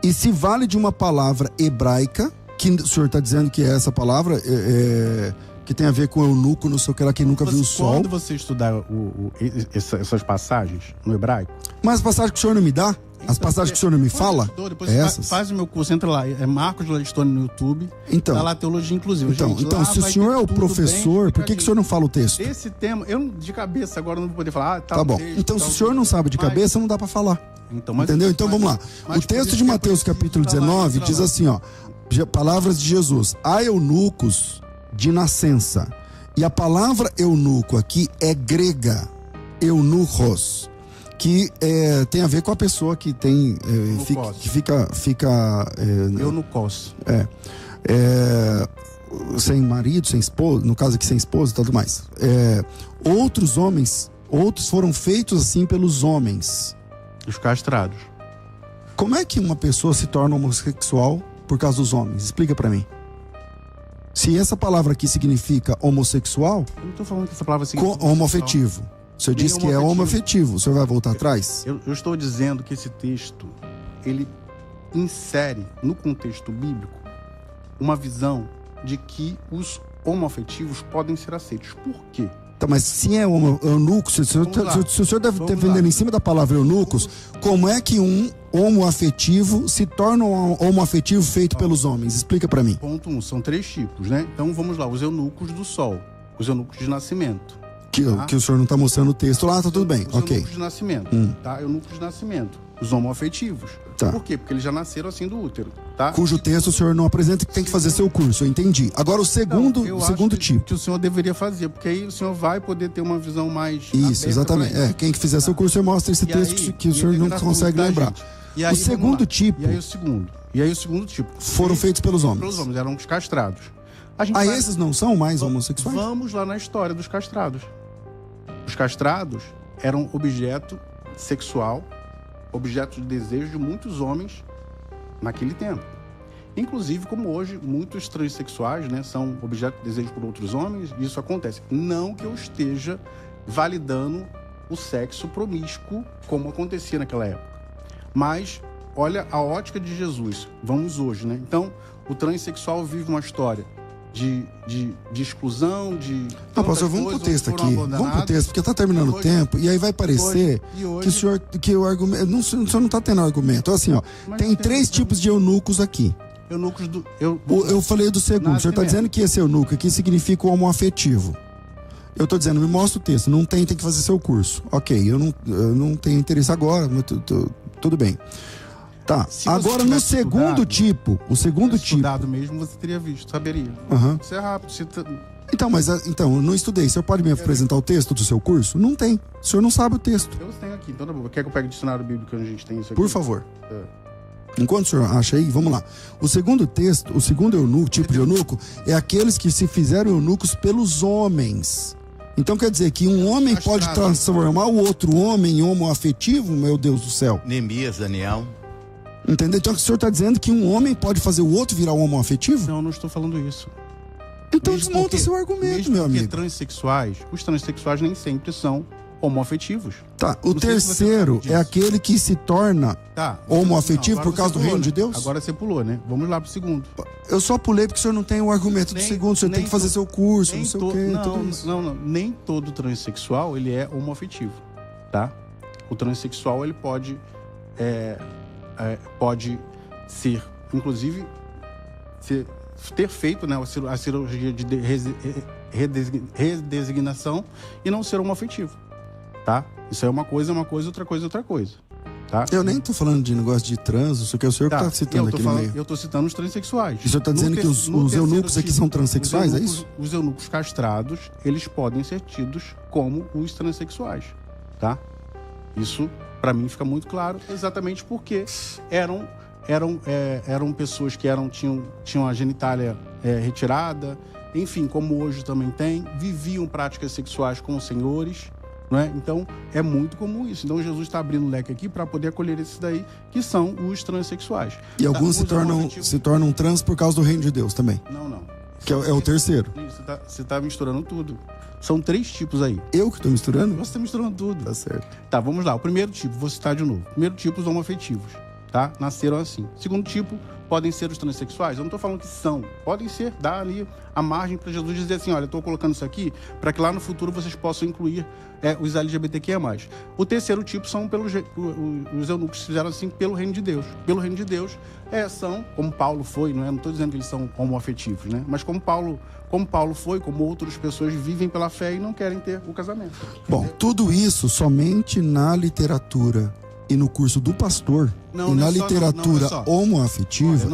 e se vale de uma palavra hebraica, que o senhor está dizendo que é essa palavra, que tem a ver com eunuco, não sei o que lá, que nunca viu o sol. Quando você estudar essas passagens no hebraico... Mas as passagens que o senhor não me dá? As passagens que o senhor não me fala? Depois essas? Faz o meu curso, entra lá, é Marcos Ladistone no YouTube, então, tá lá Teologia Inclusiva. Então, se o senhor é o professor, por que o senhor não fala o texto? Esse tema, eu de cabeça agora não vou poder falar. Tá bom, então se o senhor não sabe de cabeça, não dá pra falar. Entendeu? Então vamos lá. O texto de Mateus capítulo 19 diz assim, ó, palavras de Jesus: há eunucos de nascença. E a palavra eunuco aqui é grega. eunucos, que tem a ver com a pessoa que tem fica eunucos. Sem marido, sem esposa, no caso aqui sem esposa e tudo mais. Outros foram feitos assim pelos homens. Os castrados. Como é que uma pessoa se torna homossexual por causa dos homens? Explica pra mim. Se essa palavra aqui significa homossexual... Eu não tô falando que essa palavra significa homoafetivo. O senhor disse que é homoafetivo. O senhor vai voltar atrás? Eu estou dizendo que esse texto, ele insere no contexto bíblico uma visão de que os homoafetivos podem ser aceitos. Por quê? Tá, mas se é eunuco, se o senhor deve defender em cima da palavra eunucos, como é que um homoafetivo se torna um homoafetivo feito pelos homens? Explica pra mim. Ponto 1, são 3 tipos, né? Então vamos lá, os eunucos do sol, os eunucos de nascimento. Que o senhor não tá mostrando o texto lá, tá tudo bem, ok. Eunucos de nascimento, tá? Eunucos de nascimento, os homoafetivos. Tá. Por quê? Porque eles já nasceram assim do útero, tá? Cujo texto o senhor não apresenta, que tem que fazer seu curso, eu entendi. Agora o segundo tipo. Que o senhor deveria fazer, porque aí o senhor vai poder ter uma visão mais Isso, exatamente. Quem que fizer seu curso, eu mostro esse texto que o senhor não consegue lembrar. E aí, o segundo tipo... E aí o segundo tipo... Foram feitos pelos homens. Pelos homens, eram os castrados. Esses não são mais homossexuais? Vamos lá na história dos castrados. Os castrados eram objeto sexual, objeto de desejo de muitos homens naquele tempo. Inclusive, como hoje, muitos transexuais, né, são objeto de desejo por outros homens, e isso acontece. Não que eu esteja validando o sexo promíscuo, como acontecia naquela época. Mas, olha a ótica de Jesus. Vamos hoje, né? Então, o transexual vive uma história de exclusão, de... Não, pastor, vamos pro texto aqui. Vamos pro texto, porque tá terminando o tempo, e aí vai parecer que o argumento... o senhor não tá tendo argumento. Assim, ó, tem 3 tipos de eunucos aqui. Eunucos do... Eu falei do segundo. O senhor tá dizendo que esse eunuco aqui significa o homoafetivo. Eu tô dizendo, me mostra o texto. Não tem que fazer seu curso. Ok, eu não tenho interesse agora, mas tudo bem. Tá, agora no segundo tipo, o segundo tipo... estudado mesmo, você teria visto, saberia. Isso é rápido. Então, eu não estudei. O senhor pode me apresentar o texto do seu curso? Não tem. O senhor não sabe o texto. Eu tenho aqui, então quer que eu pegue o dicionário bíblico onde a gente tem isso aqui? Por favor. Enquanto o senhor acha aí, vamos lá. O segundo texto, o segundo eunuco, tipo de eunuco, é aqueles que se fizeram eunucos pelos homens. Então quer dizer que um homem pode transformar o outro homem em homoafetivo, meu Deus do céu. Neemias, Daniel... Entendeu? Então o senhor está dizendo que um homem pode fazer o outro virar um homoafetivo? Não, não estou falando isso. Então desmonta seu argumento, meu amigo. Os transexuais nem sempre são homoafetivos. Tá, o terceiro é aquele que se torna homoafetivo por causa do reino de Deus? Agora você pulou, né? Vamos lá pro segundo. Eu só pulei porque o senhor não tem o argumento do segundo, o senhor tem que fazer seu curso, não sei o quê. Não, nem todo transexual ele é homoafetivo, tá? O transexual ele pode ser, inclusive, ter feito, né, a cirurgia de redesignação e não ser homoafetivo, tá? Isso é uma coisa, outra coisa, tá? Eu nem tô falando de negócio de trans, isso que é o senhor que tá citando aqui no meio. Eu tô citando os transexuais. E o senhor tá dizendo que os eunucos aqui são transexuais, é isso? Os eunucos castrados, eles podem ser tidos como os transexuais, tá? Isso... Para mim fica muito claro, exatamente porque eram pessoas que tinham a genitália retirada, enfim, como hoje também tem, viviam práticas sexuais com os senhores, não é? Então é muito comum isso. Então Jesus está abrindo o leque aqui para poder acolher esses daí, que são os transexuais. E alguns se tornam trans por causa do reino de Deus também. Não. Que é o terceiro. Você tá misturando tudo. São 3 tipos aí. Eu que tô misturando? Você tá misturando tudo. Tá certo. Tá, vamos lá. O primeiro tipo, vou citar de novo. Primeiro tipo, os homoafetivos, tá? Nasceram assim. Segundo tipo, podem ser os transexuais. Eu não tô falando que são. Podem ser, dá ali a margem para Jesus dizer assim, olha, eu tô colocando isso aqui para que lá no futuro vocês possam incluir os LGBTQIA+. O terceiro tipo são os eunucos que fizeram assim pelo reino de Deus. Pelo reino de Deus, são, como Paulo foi, não é? Não tô dizendo que eles são homoafetivos, né? Mas como Paulo foi, como outras pessoas vivem pela fé e não querem ter o casamento. Bom, tudo isso somente na literatura e no curso do pastor, e na literatura homoafetiva,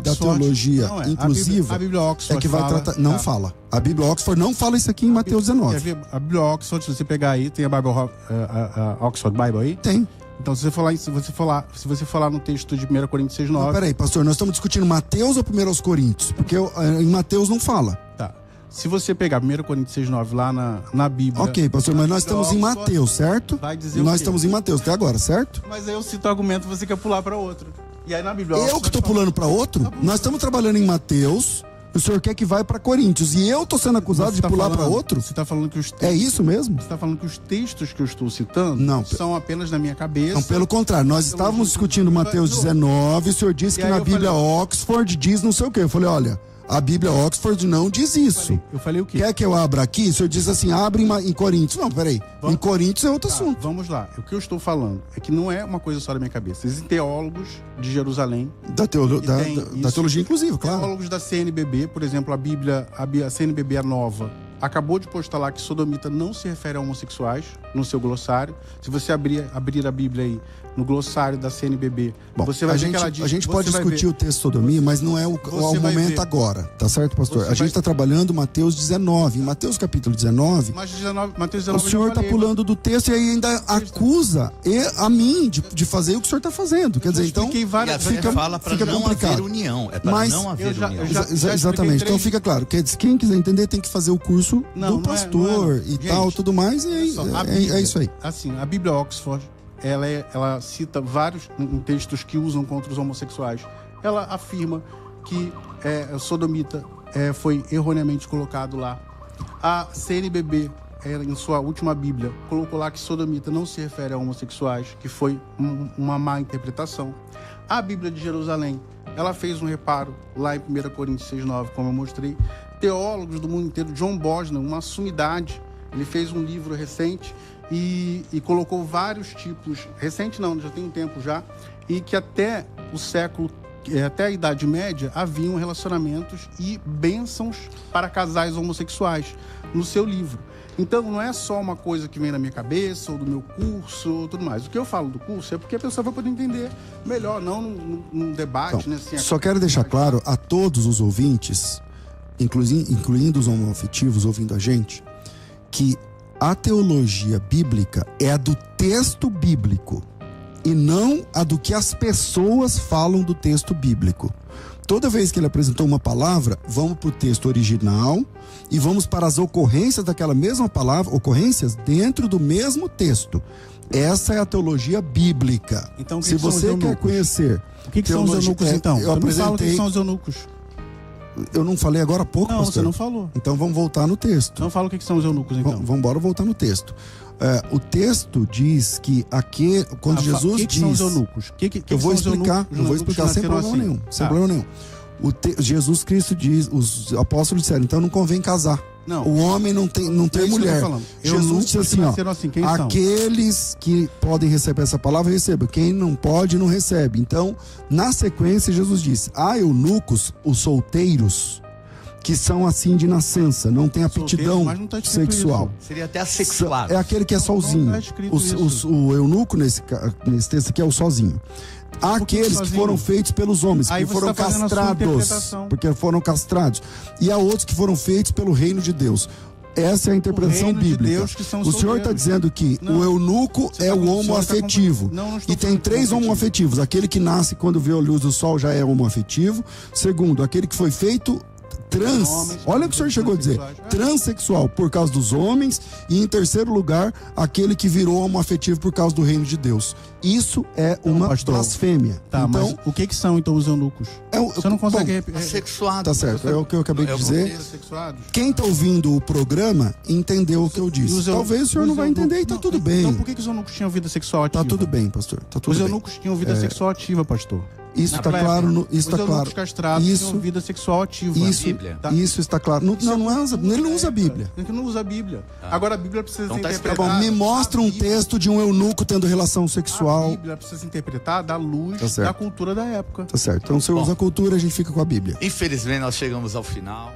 da teologia inclusiva, a Bíblia Oxford é que vai tratar. Não fala. A Bíblia Oxford não fala isso aqui em Mateus 19. A Bíblia Oxford, se você pegar aí, tem a Oxford Bible aí? Tem. Então, se você falar no texto de 1 Coríntios 6:9... Não, peraí, pastor, nós estamos discutindo Mateus ou 1 aos Coríntios? Porque em Mateus não fala. Tá. Se você pegar 1 Coríntios 6:9 lá na Bíblia... Ok, pastor, mas nós estamos em Mateus, certo? Vai dizer nós estamos em Mateus até agora, certo? Mas aí eu cito o argumento, você quer pular para outro. E aí na Bíblia... Eu que estou pulando para outro? Nós estamos trabalhando em Mateus... O senhor quer que vai para Coríntios e eu tô sendo acusado de pular para outro? Você tá falando que os textos, é isso mesmo? Você tá falando que os textos que eu estou citando são apenas na minha cabeça? Não, pelo contrário. Nós estávamos discutindo Mateus 19, o senhor disse que na Bíblia Oxford diz não sei o quê. Eu falei, olha, a Bíblia Oxford não diz isso. Eu falei o quê? Quer que eu abra aqui? O senhor diz assim, abre em Coríntios. Não, peraí. Em Coríntios é outro assunto. Vamos lá. O que eu estou falando é que não é uma coisa só da minha cabeça. Existem teólogos de Jerusalém. Da teologia inclusiva, claro. Teólogos da CNBB, por exemplo, a CNBB a nova, acabou de postar lá que sodomita não se refere a homossexuais no seu glossário. Se você abrir a Bíblia aí, no glossário da CNBB, você vai ver que ela diz... A gente pode discutir o texto sodomia, mas não é o momento agora, tá certo, pastor? A gente está trabalhando Mateus 19. Em Mateus capítulo 19, Mateus 19 o senhor está pulando do texto e aí ainda acusa a mim de fazer o que o senhor está fazendo. Quer dizer, então fala para não haver união. É para não haver união. Exatamente. Então fica claro, quem quiser entender tem que fazer o curso do pastor e tal, tudo mais, e é isso aí. Assim, a Bíblia Oxford, ela cita vários textos que usam contra os homossexuais. Ela afirma que sodomita foi erroneamente colocado lá. A CNBB, em sua última Bíblia, colocou lá que sodomita não se refere a homossexuais, que foi uma má interpretação. A Bíblia de Jerusalém, ela fez um reparo lá em 1 Coríntios 6:9, como eu mostrei. Teólogos do mundo inteiro, John Bosnan, uma sumidade, ele fez um livro recente e colocou vários tipos, recente não, já tem um tempo já, e que até o século, até a Idade Média, haviam relacionamentos e bênçãos para casais homossexuais no seu livro. Então não é só uma coisa que vem na minha cabeça, ou do meu curso, ou tudo mais. O que eu falo do curso é porque a pessoa vai poder entender melhor, não num debate. Então, né, assim, só quero deixar claro a todos os ouvintes, incluindo os homoafetivos ouvindo a gente, que a teologia bíblica é a do texto bíblico e não a do que as pessoas falam do texto bíblico. Toda vez que ele apresentou uma palavra, vamos para o texto original e vamos para as ocorrências daquela mesma palavra, ocorrências dentro do mesmo texto. Essa é a teologia bíblica. Então, se você quer conhecer... O que são os eunucos, então? Eu apresentei... o que são os eunucos. Eu não falei agora há pouco, pastor? Não, você não falou. Então vamos voltar no texto. Não fala o que são os eunucos, então. Vamos embora voltar no texto. O texto diz que quando Jesus diz... O que são os eunucos? Eu vou explicar sem problema nenhum. Sem problema nenhum. Jesus Cristo diz, os apóstolos disseram, então não convém casar. Não. O homem não tem mulher. Jesus disse assim, aqueles que podem receber essa palavra, recebam. Quem não pode, não recebe. Então, na sequência, Jesus disse, há eunucos, os solteiros, que são assim de nascença, não tem aptidão sexual. Isso. Seria até assexuado. É aquele que é sozinho. O eunuco, nesse texto aqui, é o sozinho. Há aqueles que foram feitos pelos homens, que foram castrados, porque foram castrados. E há outros que foram feitos pelo reino de Deus. Essa é a interpretação bíblica. O senhor está dizendo que o eunuco é o homoafetivo. E tem 3 homoafetivos. Aquele que nasce quando vê a luz do sol já é homoafetivo. Segundo, aquele que foi feito olha o que o senhor chegou a dizer, transexual por causa dos homens, e em terceiro lugar, aquele que virou homoafetivo por causa do reino de Deus. Isso é uma blasfêmia. Tá, então, mas o que são então os eunucos? Você não consegue assexuado. Tá certo, é o que eu acabei de dizer. Quem tá ouvindo o programa entendeu o que eu disse. Talvez o senhor não vai entender e tá tudo bem. Então por que os eunucos tinham vida sexual ativa? Tá tudo bem, pastor. Tá tudo bem. Os eunucos tinham vida sexual ativa, pastor. Isso está claro. Isso está claro. Castrados tinham vida sexual ativa. Isso está claro. Ele não usa a Bíblia. Ele não usa a Bíblia. Agora a Bíblia precisa ser interpretada. Tá bom, me mostra um texto de um eunuco tendo relação sexual. A Bíblia precisa ser interpretada à luz da cultura da época. Tá certo. Então, se eu usa a cultura, a gente fica com a Bíblia. Infelizmente, nós chegamos ao final.